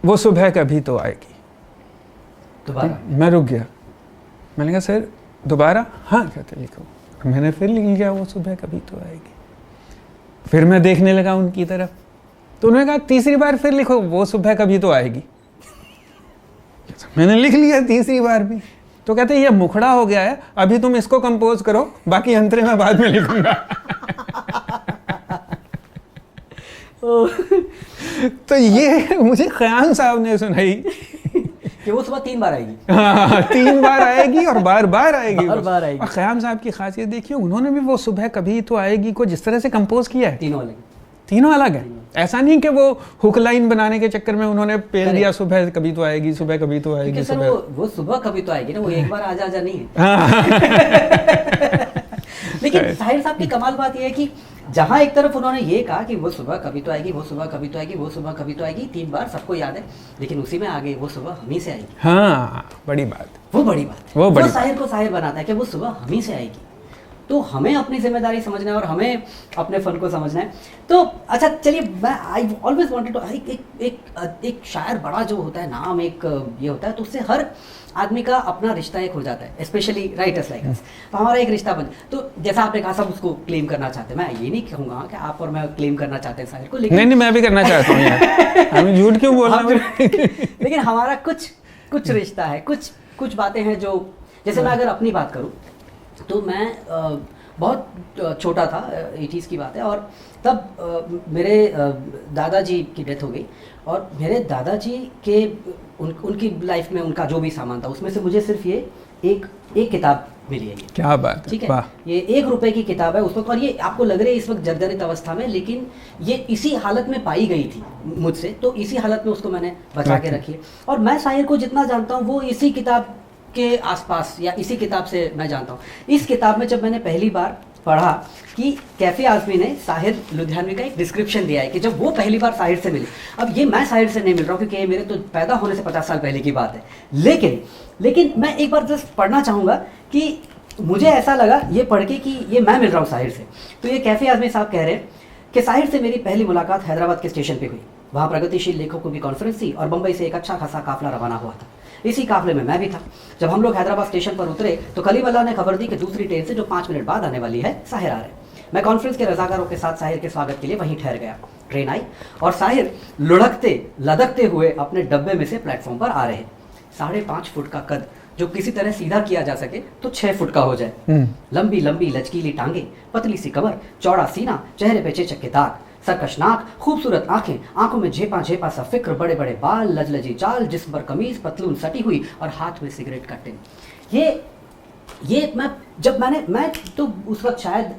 वो सुबह कभी तो आएगी। दोबारा मैं रुक गया। मैंने कहा सर दोबारा? हाँ कहते लिखो। मैंने फिर लिख लिया वो सुबह कभी तो आएगी। फिर मैं देखने लगा उनकी तरफ। तो उन्होंने कहा तीसरी बार फिर लिखो वो सुबह कभी तो आएगी। मैंने लिख लिया तीसरी बार भी। तो कहते ये मुखड़ा हो गया है, अभी तुम इसको कंपोज करो, बाकी अंतरे मैं बाद में लिखूंगा। तो ये मुझे ख़याम साहब ने सुनाई कि वो सुबह 3 बार आएगी। हाँ 3 बार आएगी और बार बार आएगी। और ख़याम साहब की खासियत देखिए, उन्होंने भी वो सुबह कभी तो आएगी को जिस तरह से कंपोज किया है, तीनों अलग है। ऐसा नहीं कि वो हुक लाइन बनाने के चक्कर में उन्होंने पेल दिया सुबह कभी तो आएगी, सुबह कभी तो आएगी। सुबह वो सुबह कभी तो आएगी ना, वो एक बार आजा नहीं है। लेकिन साहिर साहब की कमाल बात यह है कि जहाँ एक तरफ उन्होंने ये कहा कि वो सुबह कभी तो आएगी, वो सुबह कभी तो आएगी, वो सुबह कभी तो आएगी, 3 बार सबको याद है, लेकिन उसी में आगे वो सुबह हम ही से आएगी। हाँ बड़ी बात, वो बड़ी बात, वो साहिर को साहिर बनाता है कि वो सुबह हम ही से आएगी। तो हमें अपनी जिम्मेदारी समझना है और हमें अपने फन को समझना है। तो अच्छा चलिए, मैं आई ऑलवेज वांटेड टू एक शायर बड़ा जो होता है नाम एक ये होता है, तो उससे हर आदमी का अपना रिश्ता एक हो जाता है, स्पेशली राइटर्स लाइक अस। तो हमारा एक रिश्ता बन, तो जैसा आपने कहा सब उसको क्लेम करना चाहते हैं, मैं ये नहीं कहूँगा कि आप और मैं क्लेम करना चाहते हैं शायर को, लेकिन नहीं मैं भी करना चाहता हूँ यार, हमें झूठ क्यों बोलना लेकिन हमारा कुछ रिश्ता है, कुछ बातें हैं जो, जैसे मैं अगर अपनी बात करूँ तो मैं बहुत छोटा था, 80s की बात है, और तब मेरे दादाजी की डेथ हो गई, और मेरे दादाजी के उनकी लाइफ में उनका जो भी सामान था उसमें से मुझे सिर्फ ये एक किताब मिली है। क्या बात है, ठीक है, ये 1 रुपए की किताब है उस वक्त, और ये आपको लग रही है इस वक्त जर्जरित अवस्था में, लेकिन ये इसी हालत में पाई गई थी मुझसे, तो इसी हालत में उसको मैंने बचा के रखी है। और मैं शायर को जितना जानता हूँ वो इसी किताब के आसपास या इसी किताब से मैं जानता हूँ। इस किताब में जब मैंने पहली बार पढ़ा कि कैफे आज़मी ने साहिर लुधियानवी का एक डिस्क्रिप्शन दिया है कि जब वो पहली बार साहिर से मिले, अब ये मैं साहिर से नहीं मिल रहा हूँ क्योंकि ये मेरे तो पैदा होने से 50 साल पहले की बात है, लेकिन मैं एक बार जस्ट पढ़ना चाहूँगा कि मुझे ऐसा लगा ये पढ़ के कि ये मैं मिल रहा हूँ साहिर से। तो ये कैफे आज़मी साहब कह रहे हैं कि साहिर से मेरी पहली मुलाकात हैदराबाद के स्टेशन पर हुई। वहाँ प्रगतिशील लेखकों की कॉन्फ्रेंस थी और बम्बई से एक अच्छा खासा काफिला रवाना हुआ था। इसी काफिले में मैं भी था। जब हम लोग हैदराबाद स्टेशन पर उतरे तो कलीवल्ला ने खबर दी कि दूसरी ट्रेन से जो 5 मिनट बाद आने वाली है साहिर आ रहे हैं। मैं कॉन्फ्रेंस के रजाकारों के साथ साहिर के स्वागत के लिए वहीं ठहर गया। ट्रेन आई और साहिर लुढ़कते लदकते हुए अपने डब्बे में से प्लेटफॉर्म पर आ रहे। 5.5 फुट का कद जो किसी तरह सीधा किया जा सके तो 6 फुट का हो जाए। लंबी लंबी लचकीली टांगे, पतली सी कमर, चौड़ा सीना, चेहरे पे चेचक के दाग, सरकश नाक, खूबसूरत आंखें, आंखों में झेपा झेपा सा फिक्र, बड़े बड़े बाल, लजलजी चाल, जिस्म पर कमीज पतलून सटी हुई और हाथ में सिगरेट का टिन। ये मैं तो उस वक्त शायद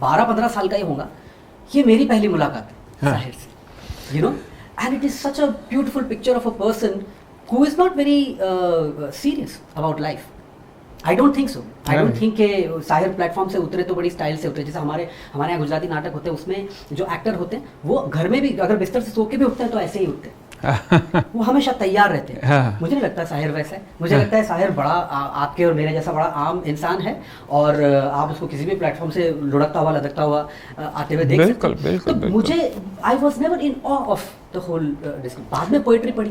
12-15 साल का ही होगा। ये मेरी पहली मुलाकात है साहिर से, you know, and it is such a beautiful picture of a person who is not very serious about life. I don't think so. I don't think के साहिर प्लेटफॉर्म से उतरे तो बड़ी स्टाइल से उतरे। जैसे हमारे यहाँ गुजराती नाटक होते हैं, उसमें जो एक्टर होते हैं वो घर में भी अगर बिस्तर से सो के भी उठते हैं तो ऐसे ही उठते हैं। वो हमेशा तैयार रहते हैं। हाँ। मुझे नहीं लगता साहिर वैसा है। मुझे लगता है साहिर बड़ा आपके और मेरे जैसा बड़ा आम इंसान है, और आप उसको किसी भी प्लेटफॉर्म से लुढ़कता हुआ लदकता हुआ आते हुए देख सकते हैं। तो मुझे I was never in awe of the whole discussion. बाद में पोइट्री पढ़ी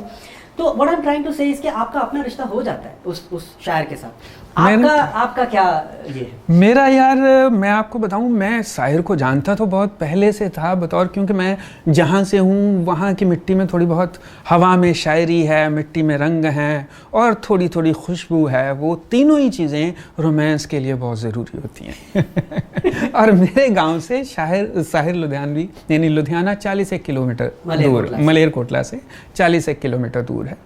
तो what I am trying to say इसके आपका अपना रिश्ता हो जाता है उस शायर के साथ। आपका क्या ये है? मेरा यार, मैं आपको बताऊं, मैं शायर को जानता तो बहुत पहले से था बतौर, क्योंकि मैं जहाँ से हूँ वहाँ की मिट्टी में थोड़ी बहुत हवा में शायरी है, मिट्टी में रंग हैं और थोड़ी थोड़ी खुशबू है। वो तीनों ही चीज़ें रोमांस के लिए बहुत ज़रूरी होती हैं। और मेरे गांव से साहिर लुधियानवी यानी लुधियाना 41 किलोमीटर दूर, मलेरकोटला से 41 किलोमीटर दूर है।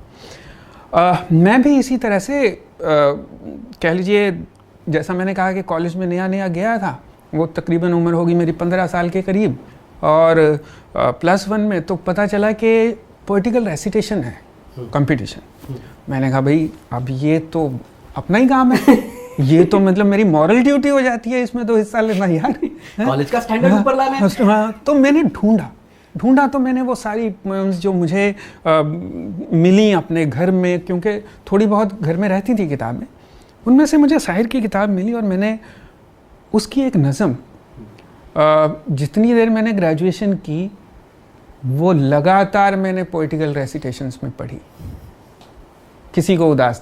मैं भी इसी तरह से कह लीजिए, जैसा मैंने कहा कि कॉलेज में नया गया था, वो तकरीबन उम्र होगी मेरी 15 साल के करीब, और +1 में तो पता चला कि पोइटिकल रेसिटेशन है कंपटीशन। मैंने कहा भाई अब ये तो अपना ही काम है, ये तो मतलब मेरी मॉरल ड्यूटी हो जाती है इसमें तो हिस्सा लेना यार, कॉलेज का स्टैंडर्ड ऊपर लाना। तो मैंने ढूंढा तो मैंने वो सारी जो मुझे मिली अपने घर में, क्योंकि थोड़ी बहुत घर में रहती थी किताबें, उनमें से मुझे शायर की किताब मिली और मैंने उसकी एक नज़म, जितनी देर मैंने ग्रेजुएशन की वो लगातार मैंने पोइटिकल रेसिटेशंस में पढ़ी। किसी को उदास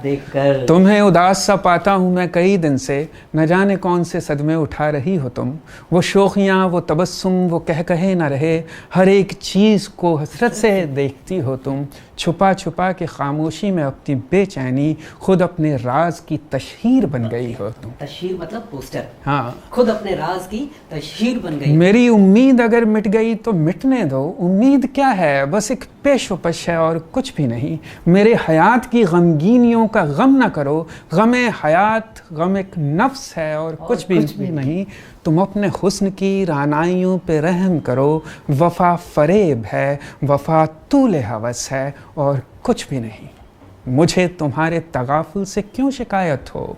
देखकर तुम्हें उदास सा पाता हूँ मैं कई दिन से, न जाने कौन से सदमे उठा रही हो तुम। वो शोखियाँ, वो तबस्सुम, वो कहे न रहे, हर एक चीज़ को हसरत से देखती हो तुम। छुपा छुपा के खामोशी में अपनी बेचैनी, खुद अपने राज की तशहीर बन गई हो तुम। तशहीर मतलब पोस्टर। हाँ, खुद अपने राज की तशहीर बन गई। मेरी उम्मीद अगर मिट गई तो मिटने दो, उम्मीद क्या है, बस एक पेशोपश है और कुछ भी नहीं। मेरे हयात की गमगीनियों का गम न करो, गमे हयात गम एक नफ्स है और कुछ भी नहीं। तुम अपने हुस्न की रानाइयों पे रहम करो, वफा फरेब है, वफा तूले हवस है और कुछ भी नहीं। मुझे तुम्हारे तगाफुल से क्यों शिकायत हो?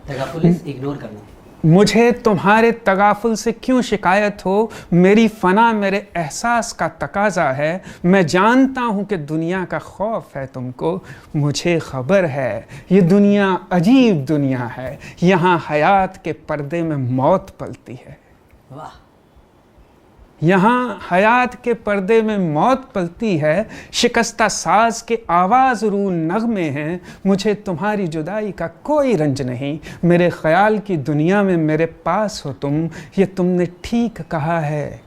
तगाफुल इग्नोर करना। मुझे तुम्हारे तगाफुल से क्यों शिकायत हो, मेरी फना मेरे एहसास का तकाजा है। मैं जानता हूँ कि दुनिया का खौफ है तुमको, मुझे खबर है ये दुनिया अजीब दुनिया है, यहाँ हयात के पर्दे में मौत पलती है। वाह, यहाँ हयात के पर्दे में मौत पलती है, शिकस्ता साज के आवाज़ रू नगमे हैं। मुझे तुम्हारी जुदाई का कोई रंज नहीं, मेरे ख्याल की दुनिया में मेरे पास हो तुम। ये तुमने ठीक कहा है,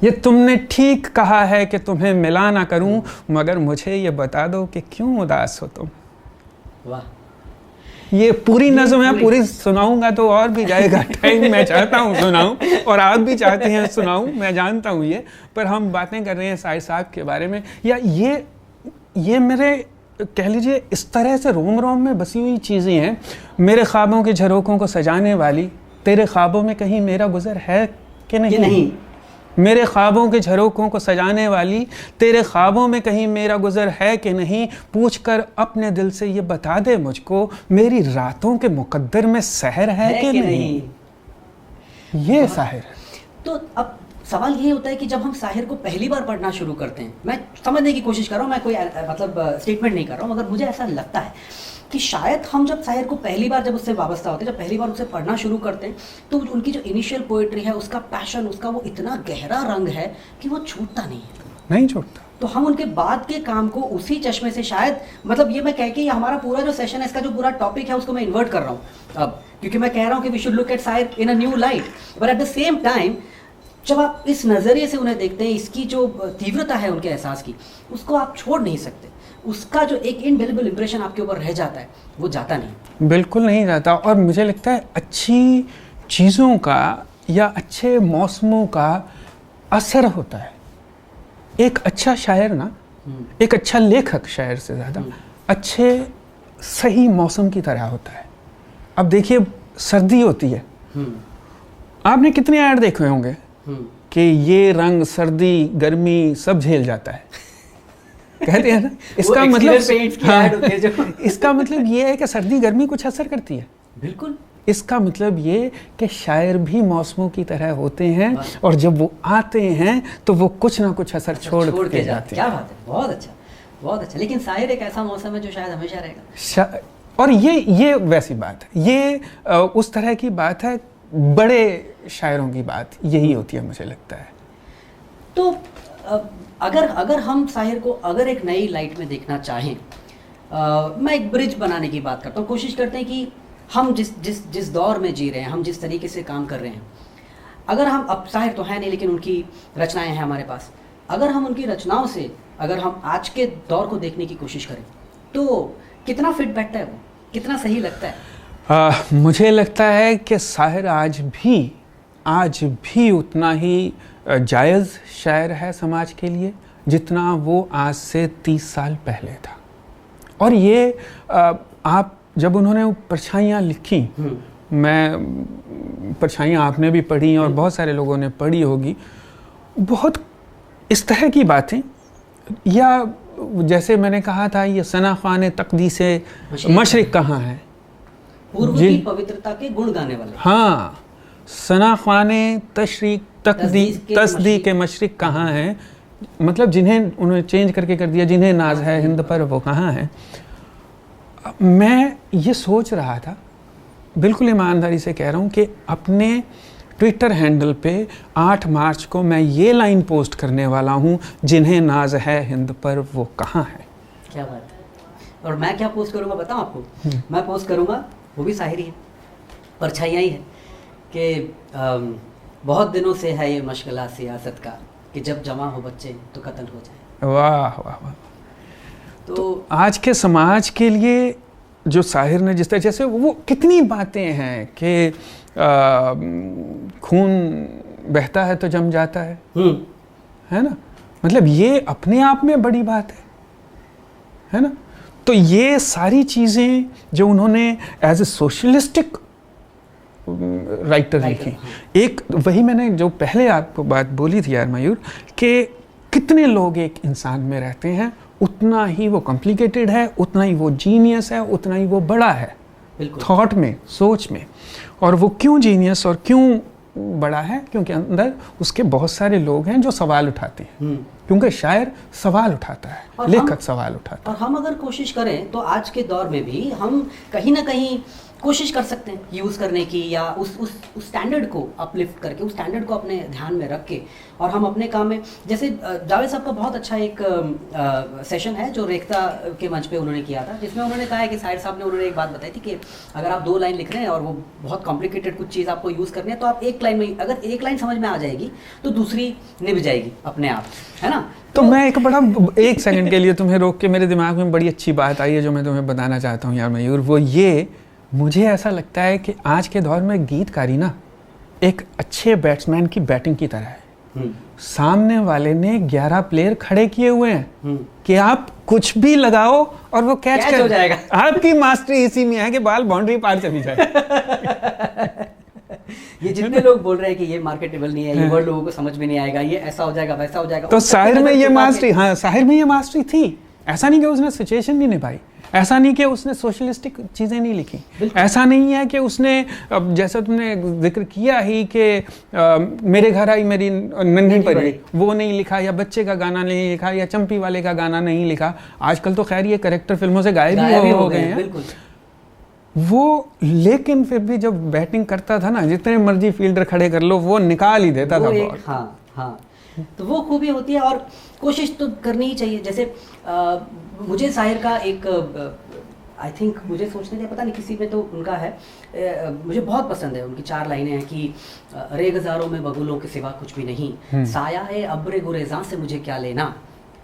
ये तुमने ठीक कहा है कि तुम्हें मिला ना करूं, मगर मुझे ये बता दो कि क्यों उदास हो तुम। वाह, ये पूरी नज़्म है, पूरी सुनाऊंगा तो और भी जाएगा टाइम। मैं चाहता हूँ सुनाऊं और आप भी चाहते हैं सुनाऊं, मैं जानता हूँ ये, पर हम बातें कर रहे हैं शाहिद साहब के बारे में। या ये मेरे कह लीजिए इस तरह से रोम रोम में बसी हुई चीज़ें हैं। मेरे ख्वाबों के झरोकों को सजाने वाली, तेरे ख्वाबों में कहीं मेरा गुज़र है कि नहीं? मेरे ख्वाबों के झरोकों को सजाने वाली, तेरे ख्वाबों में कहीं मेरा गुज़र है कि नहीं? पूछकर अपने दिल से ये बता दे मुझको, मेरी रातों के मुकद्दर में सहर है कि नहीं? ये साहिर। तो अब सवाल ये होता है कि जब हम साहिर को पहली बार पढ़ना शुरू करते हैं, मैं समझने की कोशिश कर रहा हूँ, मैं कोई मतलब स्टेटमेंट नहीं कर रहा हूँ, मगर मुझे ऐसा लगता है कि शायद हम जब शायर को पहली बार जब उससे वाबस्ता होते हैं, जब पहली बार उसे पढ़ना शुरू करते हैं, तो उनकी जो इनिशियल पोएट्री है, उसका पैशन, उसका वो इतना गहरा रंग है कि वो छूटता नहीं छूटता। तो हम उनके बाद के काम को उसी चश्मे से शायद, मतलब ये मैं कह के हमारा पूरा जो सेशन है, इसका जो पूरा टॉपिक है, उसको मैं इन्वर्ट कर रहा हूँ अब, क्योंकि मैं कह रहा हूँ कि वी शुड लुक एट शायर in a new light. But at the same time जब आप इस नज़रिए से उन्हें देखते हैं, इसकी जो तीव्रता है उनके एहसास की, उसको आप छोड़ नहीं सकते। उसका जो एक इनडेलिबल इंप्रेशन आपके ऊपर रह जाता है, वो जाता नहीं, बिल्कुल नहीं जाता। और मुझे लगता है अच्छी चीज़ों का या अच्छे मौसमों का असर होता है। एक अच्छा शायर ना, एक अच्छा लेखक शायर से ज़्यादा अच्छे सही मौसम की तरह होता है। अब देखिए, सर्दी होती है, आपने कितने ऐड देखे होंगे कि ये रंग सर्दी गर्मी सब झेल जाता है, कहते हैं ना। इसका मतलब हाँ, इसका मतलब ये है कि सर्दी गर्मी कुछ असर करती है। बिल्कुल। इसका मतलब ये कि शायर भी मौसमों की तरह होते हैं, और जब वो आते हैं तो वो कुछ ना कुछ असर छोड़ के जाते हैं। क्या बात है, बहुत अच्छा, बहुत अच्छा। लेकिन शायर एक ऐसा मौसम है जो शायद हमेशा रहेगा। और ये वैसी बात है, ये उस तरह की बात है, बड़े शायरों की बात यही होती है, मुझे लगता है। तो अगर हम शायर को अगर एक नई लाइट में देखना चाहें, मैं एक ब्रिज बनाने की बात करता हूँ। कोशिश करते हैं कि हम जिस दौर में जी रहे हैं, हम जिस तरीके से काम कर रहे हैं, अगर हम, अब शायर तो है नहीं लेकिन उनकी रचनाएं हैं हमारे पास, अगर हम उनकी रचनाओं से अगर हम आज के दौर को देखने की कोशिश करें, तो कितना फिट बैठता है, वो कितना सही लगता है? मुझे लगता है कि शायर आज भी उतना ही जायज़ शायर है समाज के लिए जितना वो आज से 30 साल पहले था। और ये आप जब उन्होंने परछाइयाँ लिखी, मैं परछाइयाँ आपने भी पढ़ी और बहुत सारे लोगों ने पढ़ी होगी, बहुत इस तरह की बातें, या जैसे मैंने कहा था, ये सना ख्वाने तकदी से मशरिक कहाँ है, पूर्व की पवित्रता के गुण गाने वाले। हाँ, सना ख्वाने तस्दी के मशरिक कहाँ हैं, मतलब जिन्हें उन्होंने चेंज करके कर दिया, जिन्हें नाज है हिंद पर वो कहाँ हैं। मैं ये सोच रहा था, बिल्कुल ईमानदारी से कह रहा हूँ, कि अपने ट्विटर हैंडल पे 8 मार्च को मैं ये लाइन पोस्ट करने वाला हूँ, जिन्हें नाज है हिंद पर वो कहाँ है। क्या बात है। और मैं क्या पोस्ट करूँगा बताऊँ आपको? मैं पोस्ट करूँगा, वो भी शायरी है, परछाइयाँ ही है, कि बहुत दिनों से है ये मशगला सियासत का, कि जब जमा हो बच्चे तो कत्ल हो जाए। वाह वाह वाह। तो आज के समाज के लिए जो शायर ने जिस तरह, जैसे वो कितनी बातें हैं कि खून बहता है तो जम जाता है ना, मतलब ये अपने आप में बड़ी बात है ना। तो ये सारी चीज़ें जो उन्होंने एज ए सोशलिस्टिक राइटर लिखी, एक वही मैंने जो पहले आपको बात बोली थी यार मयूर, कि कितने लोग एक इंसान में रहते हैं, उतना ही वो कॉम्प्लिकेटेड है, उतना ही वो जीनियस है, उतना ही वो बड़ा है। थॉट में, सोच में। और वो क्यों जीनियस और क्यों बड़ा है? क्योंकि अंदर उसके बहुत सारे लोग हैं जो सवाल उठाते हैं, क्योंकि शायर सवाल उठाता है, लेखक सवाल उठाता है। और हम अगर कोशिश करें तो आज के दौर में भी हम कहीं ना कहीं कोशिश कर सकते हैं यूज़ करने की, या उस स्टैंडर्ड को अपलिफ्ट करके, उस स्टैंडर्ड को अपने ध्यान में रख के, और हम अपने काम में, जैसे जावेद साहब का बहुत अच्छा एक सेशन है जो रेखता के मंच पे उन्होंने किया था, जिसमें उन्होंने कहा है कि शायर साहब ने उन्होंने एक बात बताई थी कि अगर आप 2 लाइन लिख रहे हैं और वो बहुत कॉम्प्लिकेटेड कुछ चीज़ आपको यूज़ करनी है, तो आप 1 लाइन में, अगर 1 लाइन समझ में आ जाएगी तो दूसरी निभ जाएगी अपने आप, है ना? तो मैं एक सेकंड के लिए तुम्हें रोक के, मेरे दिमाग में बड़ी अच्छी बात आई है जो मैं तुम्हें बताना चाहता हूँ यार मयूर। वो ये, मुझे ऐसा लगता है कि आज के दौर में गीतकारी ना एक अच्छे बैट्समैन की बैटिंग की तरह है। सामने वाले ने 11 प्लेयर खड़े किए हुए हैं कि आप कुछ भी लगाओ और वो कैच हो जाएगा। आपकी मास्टरी इसी में है कि बाल बाउंड्री पार चली जाए। ये जितने लोग बोल रहे हैं कि ये मार्केटेबल नहीं है, ये वर्ड लोगों को समझ में नहीं आएगा, ये ऐसा हो जाएगा, वैसा हो जाएगा, तो शायर में ये मास्टरी, हाँ शायर में ये मास्टरी थी। ऐसा नहीं कि उसने सिचुएशन नहीं निभाई, ऐसा नहीं कि उसने सोशलिस्टिक चीज़ें नहीं लिखी, ऐसा नहीं है कि उसने, जैसा तुमने जिक्र किया ही कि मेरे घर आई मेरी नन्ही परी, वो नहीं लिखा, या बच्चे का गाना नहीं लिखा, या चंपी वाले का गाना नहीं लिखा। आजकल तो खैर ये कैरेक्टर फिल्मों से गायब भी हो गए हैं वो, लेकिन फिर भी जब बैटिंग करता था ना, जितने मर्जी फील्डर खड़े कर लो, वो निकाल ही देता था बॉल। हाँ, तो वो खूबी होती है और कोशिश तो करनी ही चाहिए। जैसे मुझे शायर का एक आई थिंक, मुझे सोचने का पता नहीं, किसी में तो उनका है, मुझे बहुत पसंद है। उनकी 4 लाइनें हैं कि रेगजारों में बगुलों के सिवा कुछ भी नहीं, साया है अब्रे गुरेज़ां से मुझे क्या लेना,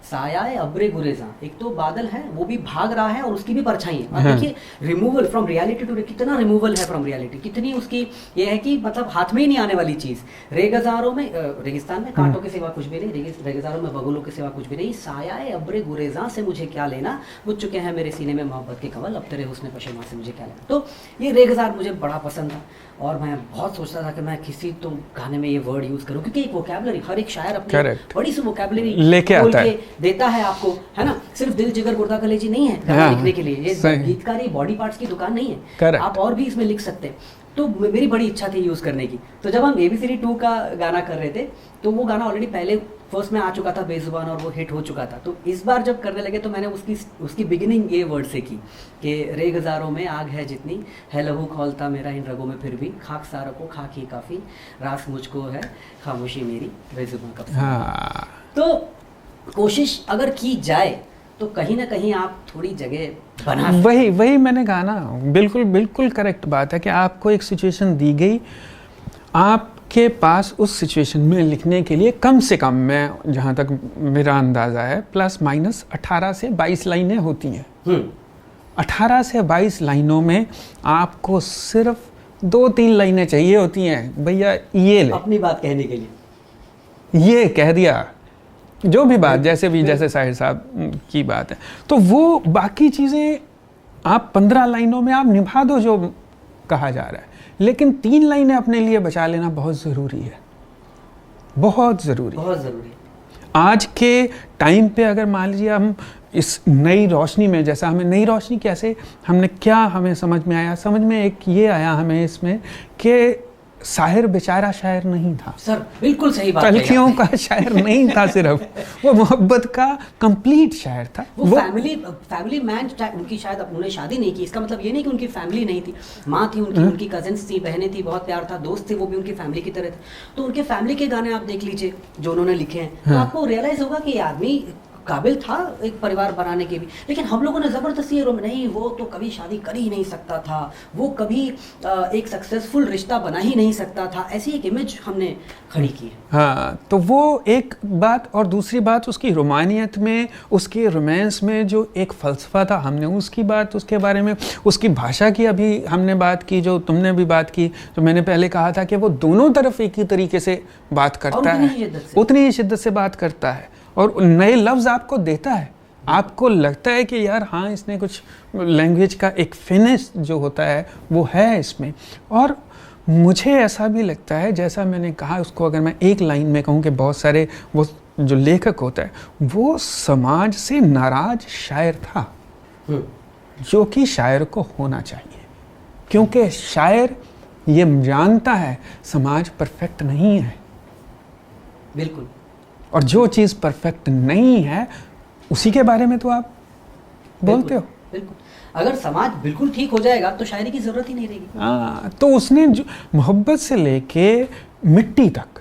साया है अब्रे गुरेज़ां। एक तो बादल है, वो भी भाग रहा है और उसकी भी परछाई है। अब देखिए, रिमूवल फ्रॉम रियलिटी टू, कितना रिमूवल है फ्रॉम रियलिटी, कितनी उसकी ये है कि मतलब हाथ में ही नहीं आने वाली चीज़। रेगजारों में, रेगिस्तान में कांटों के सिवा कुछ भी नहीं, रेगजारों में बगुलों के सिवा कुछ भी नहीं, साया है अब्रे गुरेज़ां से मुझे क्या लेना, बुझ चुके हैं मेरे सीने में मोहब्बत के कंवल, अब तेरे हुस्न पशेमा से मुझे क्या लेना। तो ये रेगजार मुझे बड़ा पसंद था और मैं बहुत सोचता था कि मैं किसी तो गाने में ये वर्ड यूज़ करूँ, क्योंकि एक वोकैबुलरी, हर एक शायर अपनी बड़ी सी वोकैबुलरी लेके आता है, देता है आपको, है ना? सिर्फ दिल जिगर गुर्दा कलेजी नहीं है गाना लिखने के लिए, ये गीतकारी बॉडी पार्ट्स की दुकान नहीं है, आप और भी इसमें लिख सकते हैं। तो मेरी बड़ी इच्छा थी यूज़ करने की। तो जब हम ABCD 2 का गाना कर रहे थे, तो वो गाना ऑलरेडी पहले फर्स्ट में आ चुका था बेजुबान, और वो हिट हो चुका था। तो इस बार जब करने लगे तो मैंने उसकी बिगिनिंग ये वर्ड से की कि रेगजारों में आग है जितनी, है लहू खौलता मेरा इन रगों में फिर भी, खाक सारा को खाक ही काफ़ी, रास मुझको है खामोशी मेरी बेजुबान का। हाँ। तो कोशिश अगर की जाए तो कहीं ना कहीं आप थोड़ी जगह बना, वही मैंने कहा ना, बिल्कुल करेक्ट बात है कि आपको एक सिचुएशन दी गई, आपके पास उस सिचुएशन में लिखने के लिए कम से कम, मैं जहाँ तक मेरा अंदाज़ा है, प्लस माइनस 18 से 22 लाइनें होती हैं। 18 से 22 लाइनों में आपको सिर्फ 2-3 लाइनें चाहिए होती हैं, भैया ये ले, अपनी बात कहने के लिए, ये कह दिया, जो भी बात, जैसे शाहिर साहब की बात है, तो वो बाकी चीज़ें आप 15 लाइनों में आप निभा दो जो कहा जा रहा है, लेकिन 3 लाइनें अपने लिए बचा लेना बहुत ज़रूरी है, बहुत ज़रूरी है। आज के टाइम पे अगर मान लीजिए हम इस नई रोशनी में, जैसा हमें नई रोशनी कैसे, हमने क्या हमें समझ में आया, समझ में एक ये आया हमें इसमें कि शायर बेचारा शायर नहीं था सर, बिल्कुल सही बात है, तलखियों का शायर नहीं था, सिर्फ वो मोहब्बत का कंप्लीट शायर था। वो फैमिली मैन, उनकी शायद उन्होंने शादी नहीं की, इसका मतलब ये नहीं कि उनकी फैमिली नहीं थी, माँ थी उनकी कजिन्स थी, बहनें थी, बहुत प्यार था, दोस्त थे, वो भी उनकी फैमिली की तरह थे। तो उनके फैमिली के गाने आप देख लीजिए जो उन्होंने लिखे हैं, तो आपको रियलाइज होगा कि ये आदमी काबिल था एक परिवार बनाने के भी, लेकिन हम लोगों ने ज़बरदस्ती नहीं, वो तो कभी शादी कर ही नहीं सकता था, वो कभी एक सक्सेसफुल रिश्ता बना ही नहीं सकता था, ऐसी एक इमेज हमने खड़ी की है। हाँ, तो वो एक बात, और दूसरी बात उसकी रोमानियत में, उसके रोमांस में जो एक फ़लसफ़ा था, हमने उसकी बात, उसके बारे में, उसकी भाषा की अभी हमने बात की, जो तुमने भी बात की, जो मैंने पहले कहा था कि वो दोनों तरफ एक ही तरीके से बात करता है, उतनी ही शिद्दत से बात करता है, और नए लफ्ज़ आपको देता है, आपको लगता है कि यार हाँ, इसने कुछ लैंग्वेज का एक फिनिश जो होता है वो है इसमें। और मुझे ऐसा भी लगता है, जैसा मैंने कहा, उसको अगर मैं एक लाइन में कहूँ कि बहुत सारे वो जो लेखक होता है वो समाज से नाराज शायर था, जो कि शायर को होना चाहिए। क्योंकि शायर ये जानता है समाज परफेक्ट नहीं है, बिल्कुल, और जो चीज़ परफेक्ट नहीं है उसी के बारे में तो आप बोलते हो। बिल्कुल, अगर समाज बिल्कुल ठीक हो जाएगा तो शायरी की जरूरत ही नहीं रहेगी। हाँ, तो उसने जो मोहब्बत से लेके मिट्टी तक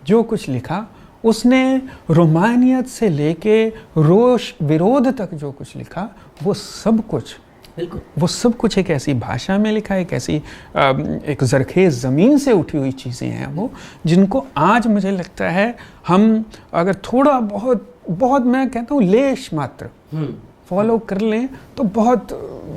जो कुछ लिखा, उसने रोमानियत से लेके रोष विरोध तक जो कुछ लिखा, वो सब कुछ, बिल्कुल, वो सब कुछ एक ऐसी भाषा में लिखा है, एक ऐसी एक ज़रख़ेज़ ज़मीन से उठी हुई चीज़ें हैं वो, जिनको आज मुझे लगता है हम अगर थोड़ा बहुत मैं कहता हूँ लेश मात्र फॉलो कर लें तो बहुत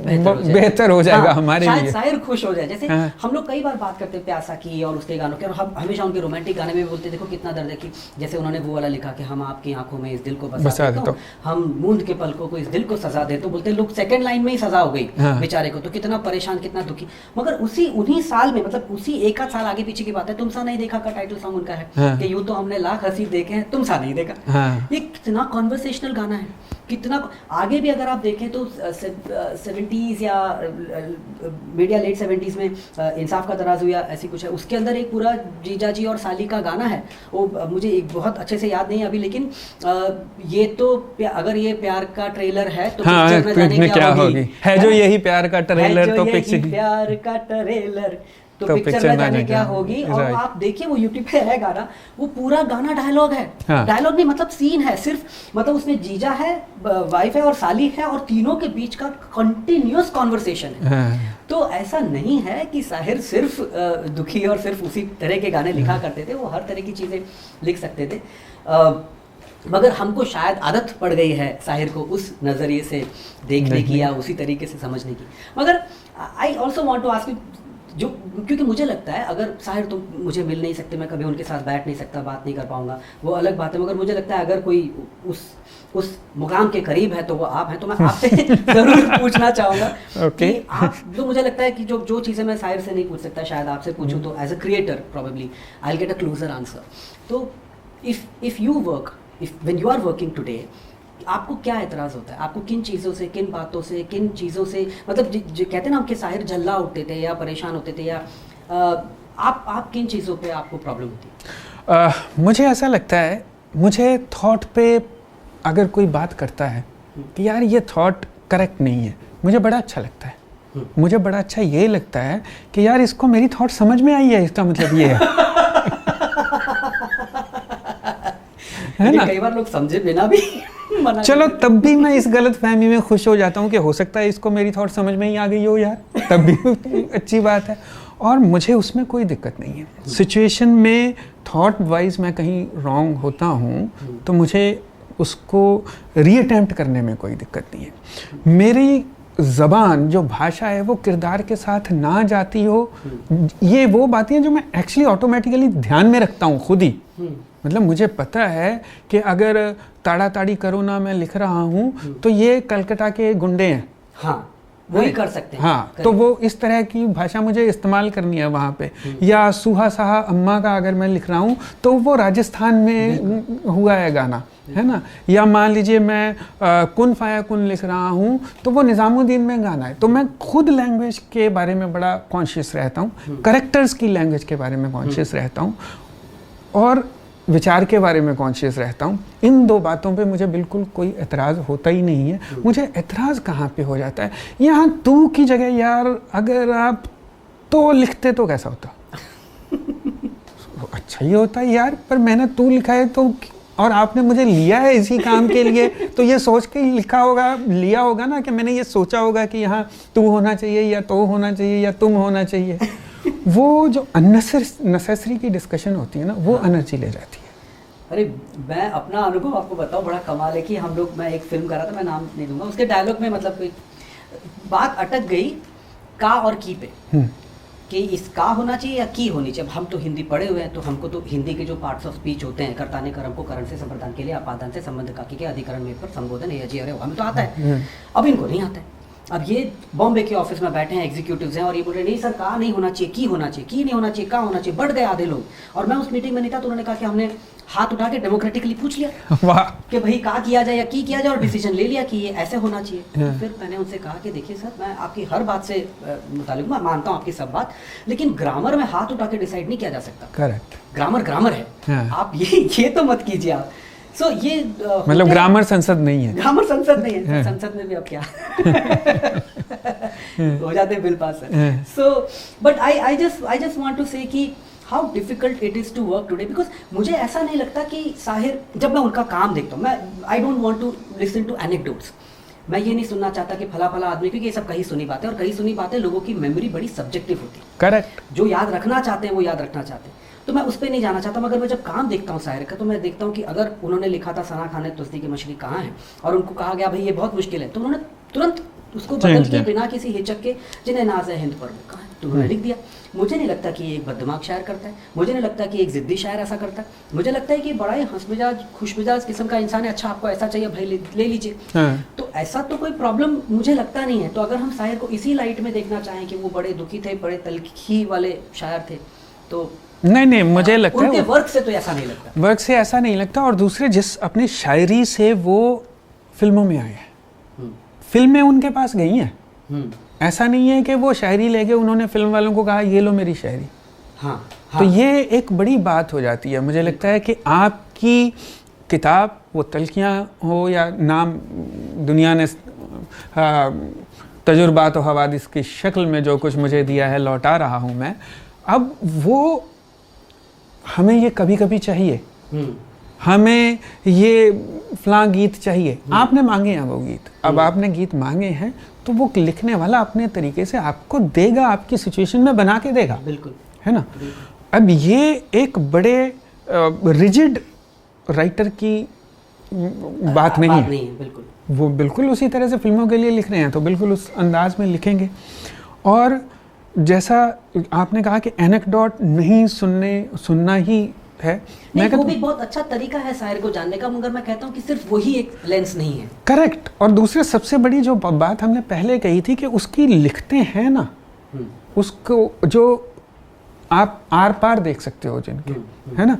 बेहतर हो जाएगा। हाँ, हमारे शायद लिए शायर खुश हो जाए। जैसे हाँ, हम लोग कई बार बात करते हैं प्यासा की और उसके गानों की, और हम हमेशा उनके रोमांटिक गाने में भी बोलते देखो कितना दर्द है, कि जैसे उन्होंने वो वाला लिखा कि हम आपकी आंखों में इस दिल को बसा देते, हम मूंद के पलकों को इस दिल को सजा दे, तो बोलते लोग सेकंड लाइन में ही सजा हो गई बेचारे को, तो कितना परेशान, कितना दुखी। मगर उन्हीं साल में, मतलब उसी एक आध साल आगे पीछे की बात है, तुम सा नहीं देखा का टाइटल सॉन्ग उनका है कि यूं तो हमने लाख हंसी देखे हैं, तुम सा नहीं देखा। ये कितना कॉन्वर्सेशनल गाना है, कितना आगे भी अगर आप देखें तो 70s या मीडिया लेट 70s में इंसाफ का तराजू या ऐसी कुछ है, उसके अंदर एक पूरा जीजा जी और साली का गाना है, वो मुझे एक बहुत अच्छे से याद नहीं अभी, लेकिन ये तो अगर ये प्यार का ट्रेलर है तो पिक्चर में क्या होगी, है जो यही प्यार का ट्रेलर, तो पिक्चर प्यार का ट्रेलर तो पिक्चर में जाने क्या होगी। और आप देखिए वो यूट्यूब पे है गाना, वो पूरा गाना डायलॉग है, डायलॉग नहीं मतलब सीन है सिर्फ, मतलब उसमें जीजा है, वाइफ है और साली है, और तीनों के बीच का कंटिन्यूअस कॉन्वर्सेशन है। तो ऐसा नहीं है कि साहिर सिर्फ दुखी और सिर्फ उसी तरह के गाने लिखा करते थे, वो हर तरह की चीजें लिख सकते थे, मगर हमको शायद आदत पड़ गई है साहिर को उस नजरिए से देखने की या उसी तरीके से समझने की। मगर I also want to ask you, जो क्योंकि मुझे लगता है अगर साहिर तो मुझे मिल नहीं सकते, मैं कभी उनके साथ बैठ नहीं सकता, बात नहीं कर पाऊंगा, वो अलग बात है, मगर मुझे लगता है अगर कोई उस मुकाम के करीब है तो वो आप हैं, तो मैं आपसे जरूर पूछना चाहूँगा कि आप, जो मुझे लगता है कि जो चीज़ें मैं साहिर से नहीं पूछ सकता शायद आपसे पूछूं, तो as a creator probably I will get a closer answer. तो if you work, when you are working today, आपको क्या एतराज़ होता है? आपको किन चीज़ों से, किन बातों से, किन चीज़ों से, मतलब जो कहते हैं ना कि साहिर झल्ला उठते थे या परेशान होते थे, या आप किन चीज़ों पे आपको प्रॉब्लम होती है? मुझे ऐसा लगता है, मुझे थॉट पे अगर कोई बात करता है कि यार ये थॉट करेक्ट नहीं है, मुझे बड़ा अच्छा लगता है। मुझे बड़ा अच्छा ये लगता है कि यार इसको मेरी थॉट समझ में आई है, इसका मतलब ये है ना। कई बार लोग समझे बिना भी चलो तब भी मैं इस गलत फहमी में खुश हो जाता हूँ कि हो सकता है इसको मेरी थॉट समझ में ही आ गई हो यार, तब भी अच्छी बात है, और मुझे उसमें कोई दिक्कत नहीं है। सिचुएशन में थॉट वाइज मैं कहीं रॉन्ग होता हूँ तो मुझे उसको रीअटेम्प्ट करने में कोई दिक्कत नहीं है। मेरी ज़बान जो भाषा है वो किरदार के साथ ना जाती हो, ये वो बातें हैं जो मैं एक्चुअली ऑटोमेटिकली ध्यान में रखता हूँ खुद ही। मतलब मुझे पता है कि अगर ताड़ा ताड़ी करो ना मैं लिख रहा हूँ तो ये कलकत्ता के गुंडे हैं, हाँ वही कर सकते हैं, हाँ, तो वो इस तरह की भाषा मुझे इस्तेमाल करनी है वहाँ पे। या सुहा साहा अम्मा का अगर मैं लिख रहा हूँ तो वो राजस्थान में हुआ है गाना, है ना। या मान लीजिए मैं कुन फाया कुन लिख रहा हूँ तो वो निज़ामुद्दीन में गाना है, तो मैं खुद लैंग्वेज के बारे में बड़ा कॉन्शियस रहता हूँ, करेक्टर्स की लैंग्वेज के बारे में कॉन्शियस रहता हूँ, और विचार के बारे में कॉन्शियस रहता हूँ। इन दो बातों पे मुझे बिल्कुल कोई एतराज़ होता ही नहीं है। मुझे एतराज़ कहाँ पे हो जाता है, यहाँ तू की जगह यार अगर आप तो लिखते तो कैसा होता अच्छा ही होता है यार, पर मैंने तू लिखा है तो, और आपने मुझे लिया है इसी काम के लिए, तो ये सोच के ही लिखा होगा, लिया होगा ना, कि मैंने ये सोचा होगा कि यहाँ तू होना चाहिए या तो होना चाहिए या तुम होना चाहिए। वो जो अननेसेसरी की डिस्कशन होती है ना, वो एनर्जी ले जाती है। अरे मैं अपना अनुभव आपको बताऊं, बड़ा कमाल है कि हम लोग, मैं एक फिल्म कर रहा था, मैं नाम नहीं दूंगा, उसके डायलॉग में मतलब कोई बात अटक गई का और की पे, कि इस का होना चाहिए या की होनी चाहिए। अब हम तो हिंदी पढ़े हुए हैं, तो हमको तो हिंदी के जो पार्ट्स ऑफ स्पीच होते हैं, कर्ताने कर्म को करण से संप्रदान के लिए, अपादान से संबंध का के अधिकरण में पर संबोधन है जी, अरे हमें तो आता है, अब इनको नहीं आता है। अब ये बॉम्बे के ऑफिस में बैठे हैं, एग्जीक्यूटिव्स हैं, और ये बोल रहे नहीं सर कहा नहीं होना चाहिए, की होना चाहिए, की नहीं होना चाहिए, कहा होना चाहिए, बढ़ गए आधे लोग। और मैं उस मीटिंग में नहीं था, तो उन्होंने कहा कि हमने हाथ उठा के डेमोक्रेटिकली पूछ लिया वाह कि भाई कहा किया जाए या की किया जाए, और डिसीजन ले लिया कि ये ऐसे होना चाहिए। तो फिर मैंने उनसे कहा कि देखिए सर, मैं आपकी हर बात से मुतालिक, मैं मानता हूँ आपकी सब बात, लेकिन ग्रामर में हाथ उठा के डिसाइड नहीं किया जा सकता। करेक्ट, ग्रामर ग्रामर है, आप ये तो मत कीजिए आप। सो ये मतलब ग्रामर संसद नहीं है, ग्रामर संसद नहीं है, संसद में भी अब क्या हो जाते हैं बिल पास है। So but I just want to say कि how difficult it is to work today, because मुझे ऐसा नहीं लगता कि साहिर, जब मैं उनका काम देखता हूँ, मैं I don't want to listen to anecdotes, मैं ये नहीं सुनना चाहता कि फला फला आदमी, क्योंकि ये सब कहीं सुनी बातें, और कहीं सुनी बातें लोगों की मेमोरी बड़ी सब्जेक्टिव होती है। करेक्ट, जो याद रखना चाहते हैं वो याद रखना चाहते हैं, तो मैं उस पर नहीं जाना चाहता। मगर मैं जब काम देखता हूँ साहिर का, तो मैं देखता हूँ कि अगर उन्होंने लिखा था सना खान तुलसी की मछली कहाँ है, और उनको कहा गया भाई ये बहुत मुश्किल है, तो उन्होंने तुरंत उसको बदल के बिना किसी हिचक के जिन्हें नाज है हिंद पर कहा है, तो उन्होंने लिख दिया। मुझे नहीं लगता कि ये एक बददिमाग शायर करता है, मुझे नहीं लगता कि एक जिद्दी शायर ऐसा करता है, मुझे लगता है कि बड़ा ही हंस मिजाज खुश मिजाज किस्म का इंसान है। अच्छा आपको ऐसा चाहिए भाई ले लीजिए, तो ऐसा तो कोई प्रॉब्लम मुझे लगता नहीं है। तो अगर हम शायर को इसी लाइट में देखना चाहें कि वो बड़े दुखी थे, बड़े तलखी वाले शायर थे, तो नहीं मुझे लगता है उनके वर्क से तो ऐसा नहीं लगता, वर्क से ऐसा नहीं लगता। और दूसरे जिस अपनी शायरी से वो फिल्मों में आए हैं, फिल्में उनके पास गई हैं, ऐसा नहीं है कि वो शायरी ले गए, उन्होंने फिल्म वालों को कहा ये लो मेरी शायरी। हाँ, तो ये एक बड़ी बात हो जाती है। मुझे लगता है कि आपकी किताब, वो तल्खियाँ हो या नाम दुनिया ने तजुर्बात और हवादिस की शक्ल में जो कुछ मुझे दिया है लौटा रहा हूँ मैं, अब वो हमें ये कभी कभी चाहिए, हमें ये फलां गीत चाहिए, आपने मांगे हैं वो गीत, अब आपने गीत मांगे हैं तो वो लिखने वाला अपने तरीके से आपको देगा, आपकी सिचुएशन में बना के देगा, बिल्कुल, है ना। अब ये एक बड़े रिजिड राइटर की बात नहीं है, बिल्कुल। वो बिल्कुल उसी तरह से फिल्मों के लिए लिख रहे हैं तो बिल्कुल उस अंदाज में लिखेंगे। और जैसा आपने कहा कि एनेक्डोट नहीं सुनना ही है, नहीं, वो भी बहुत अच्छा तरीका है शायर को जानने का, मगर मैं कहता हूँ कि सिर्फ वही एक लेंस नहीं है। करेक्ट। और दूसरे सबसे बड़ी जो बात हमने पहले कही थी कि उसकी लिखते हैं ना, उसको जो आप आर पार देख सकते हो जिनके, है ना।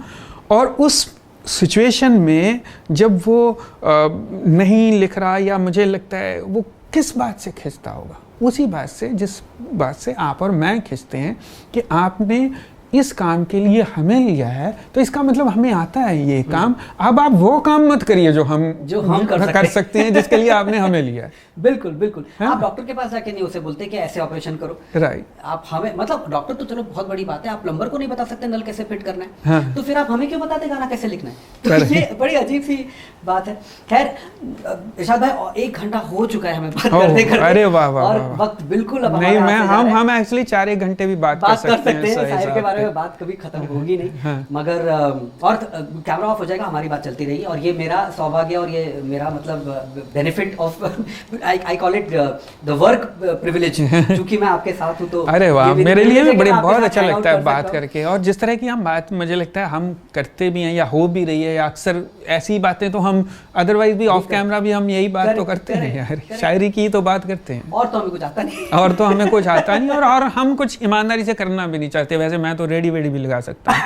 और उस सिचुएशन में जब वो नहीं लिख रहा, या मुझे लगता है वो किस बात से खिंचता होगा, उसी बात से जिस बात से आप और मैं खिंचते हैं कि आपने इस काम के लिए हमें लिया है, तो इसका मतलब हमें आता है ये काम, अब आप वो काम मत करिए जो हम कर सकते हैं जिसके लिए आपने हमें लिया है। बिल्कुल बिल्कुल। आप डॉक्टर के पास जाके नहीं उसे बोलते कि ऐसे ऑपरेशन करो, राइट। आप हमें, मतलब डॉक्टर तो चलो बहुत बड़ी बात है, आप प्लम्बर को नहीं बता सकते नल कैसे फिट करना है, हाँ। तो फिर आप हमें क्यों बताते गाना कैसे लिखना है, तो ये बड़ी अजीब सी बात है। खैर इरशाद भाई 1 घंटा हो चुका है हमें बात करते करते, अरे वाह वाह, और वक्त बिल्कुल अब नहीं, मैं हम एक्चुअली 4-1 घंटे भी बात कर सकते हैं, शायर के बारे में बात कभी खत्म होगी नहीं। हाँ। मगर और कैमरा ऑफ हो जाएगा, हमारी बात चलती रहेगी, और ये मेरा सौभाग्य और ये मेरा मतलब benefit of I call it the work privilege, क्योंकि मैं आपके साथ हूँ। तो अरे वाह, मेरे लिए भी बड़े बहुत अच्छा लगता है बात करके। और जिस तरह की हम बात, मुझे लगता है हम करते भी हैं या हो भी रही है, या अक्सर ऐसी बातें तो हम अदरवाइज भी ऑफ कैमरा भी हम यही बात तो करते हैं यार, शायरी की तो बात करते हैं, और तो हमें कुछ आता नहीं, और तो हमें कुछ आता नहीं, और हम कुछ ईमानदारी से करना भी नहीं चाहते। वैसे मैं तो रेडी वेडी भी लगा सकता हूँ।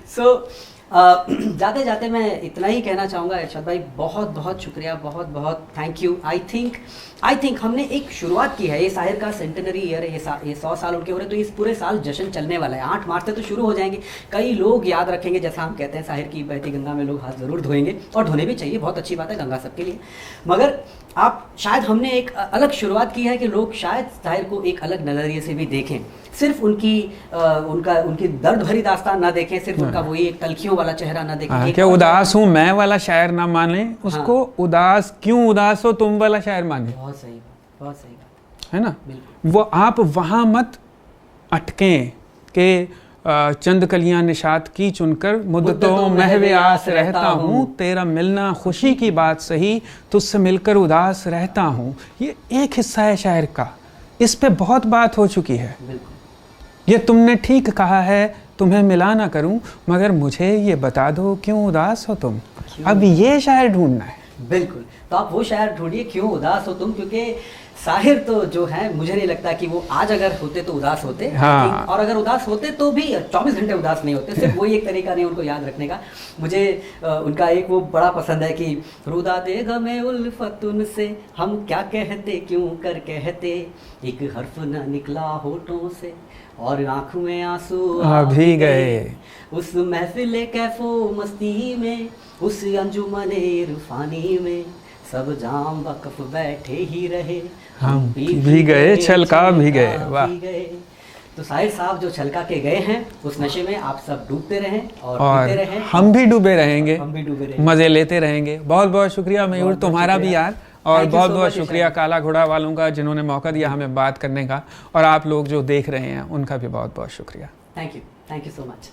सो जाते जाते मैं इतना ही कहना चाहूँगा इरशाद भाई, बहुत बहुत शुक्रिया, बहुत बहुत थैंक यू। आई थिंक हमने एक शुरुआत की है, ये शायर का सेंटेनरी ईयर है, ये 100 साल उनके हो रहे, तो इस पूरे साल जश्न चलने वाला है। 8 मार्च से तो शुरू हो जाएंगे, कई लोग याद रखेंगे, जैसा हम कहते हैं शायर की बहती गंगा में लोग हाथ ज़रूर धोएंगे, और धोने भी चाहिए, बहुत अच्छी बात है, गंगा सबके लिए। मगर आप शायद हमने एक अलग शुरुआत की है कि लोग शायद शायर को एक अलग नज़रिए से भी देखें, सिर्फ उनकी दर्द भरी दास्तान ना देखें, सिर्फ उनका वही एक तलखियों वाला चेहरा ना देखें। क्या उदास हूँ मैं वाला शायर ना माने उसको, उदास क्यों उदास हो तुम वाला शायर माने। बहुत सही बात है ना। वो आप वहाँ मत अटकें कि चंद कलियां निशात की चुनकर मुद्दतों महवे आस रहता हूँ, तेरा मिलना खुशी की बात सही, तुझसे मिलकर उदास रहता हूँ। ये एक हिस्सा है शायर का, इस पे बहुत बात हो चुकी है। ये तुमने ठीक कहा है, तुम्हें मिला ना करूं, मगर मुझे ये बता दो क्यों उदास हो तुम। अब ये शायर ढूंढना है। बिल्कुल। तो आप वो शायर ढूंढिए, क्यों उदास हो तुम, क्योंकि शायर तो जो है मुझे नहीं लगता कि वो आज अगर होते तो उदास होते। हाँ। और अगर उदास होते तो भी 24 घंटे उदास नहीं होते। सिर्फ वही एक तरीका नहीं उनको याद रखने का। मुझे उनका एक वो बड़ा पसंद है कि रुदा दे गमे उल्फत उनसे, हम क्या कहते क्यों कर कहते, एक हर्फ न निकला होठों से और आंखों में आंसू आ भी गए, उस महफिल कैफो मस्ती में, उस अंजुमने इरफानी में, सब जाम वक़्फ़ बैठे ही रहे, हम भी गए छलका भी गए। वाह। तो शाहिर साहब जो छलका के गए हैं उस नशे में, आप सब डूबते रहें और पीते रहें। हम भी डूबे रहेंगे, हम भी डूबे रहेंगे, मजे लेते रहेंगे। बहुत बहुत शुक्रिया मयूर, तुम्हारा भी यार, और बहुत बहुत शुक्रिया काला घोड़ा वालों का जिन्होंने मौका दिया हमें बात करने का, और आप लोग जो देख रहे हैं उनका भी बहुत बहुत शुक्रिया। Thank you so much.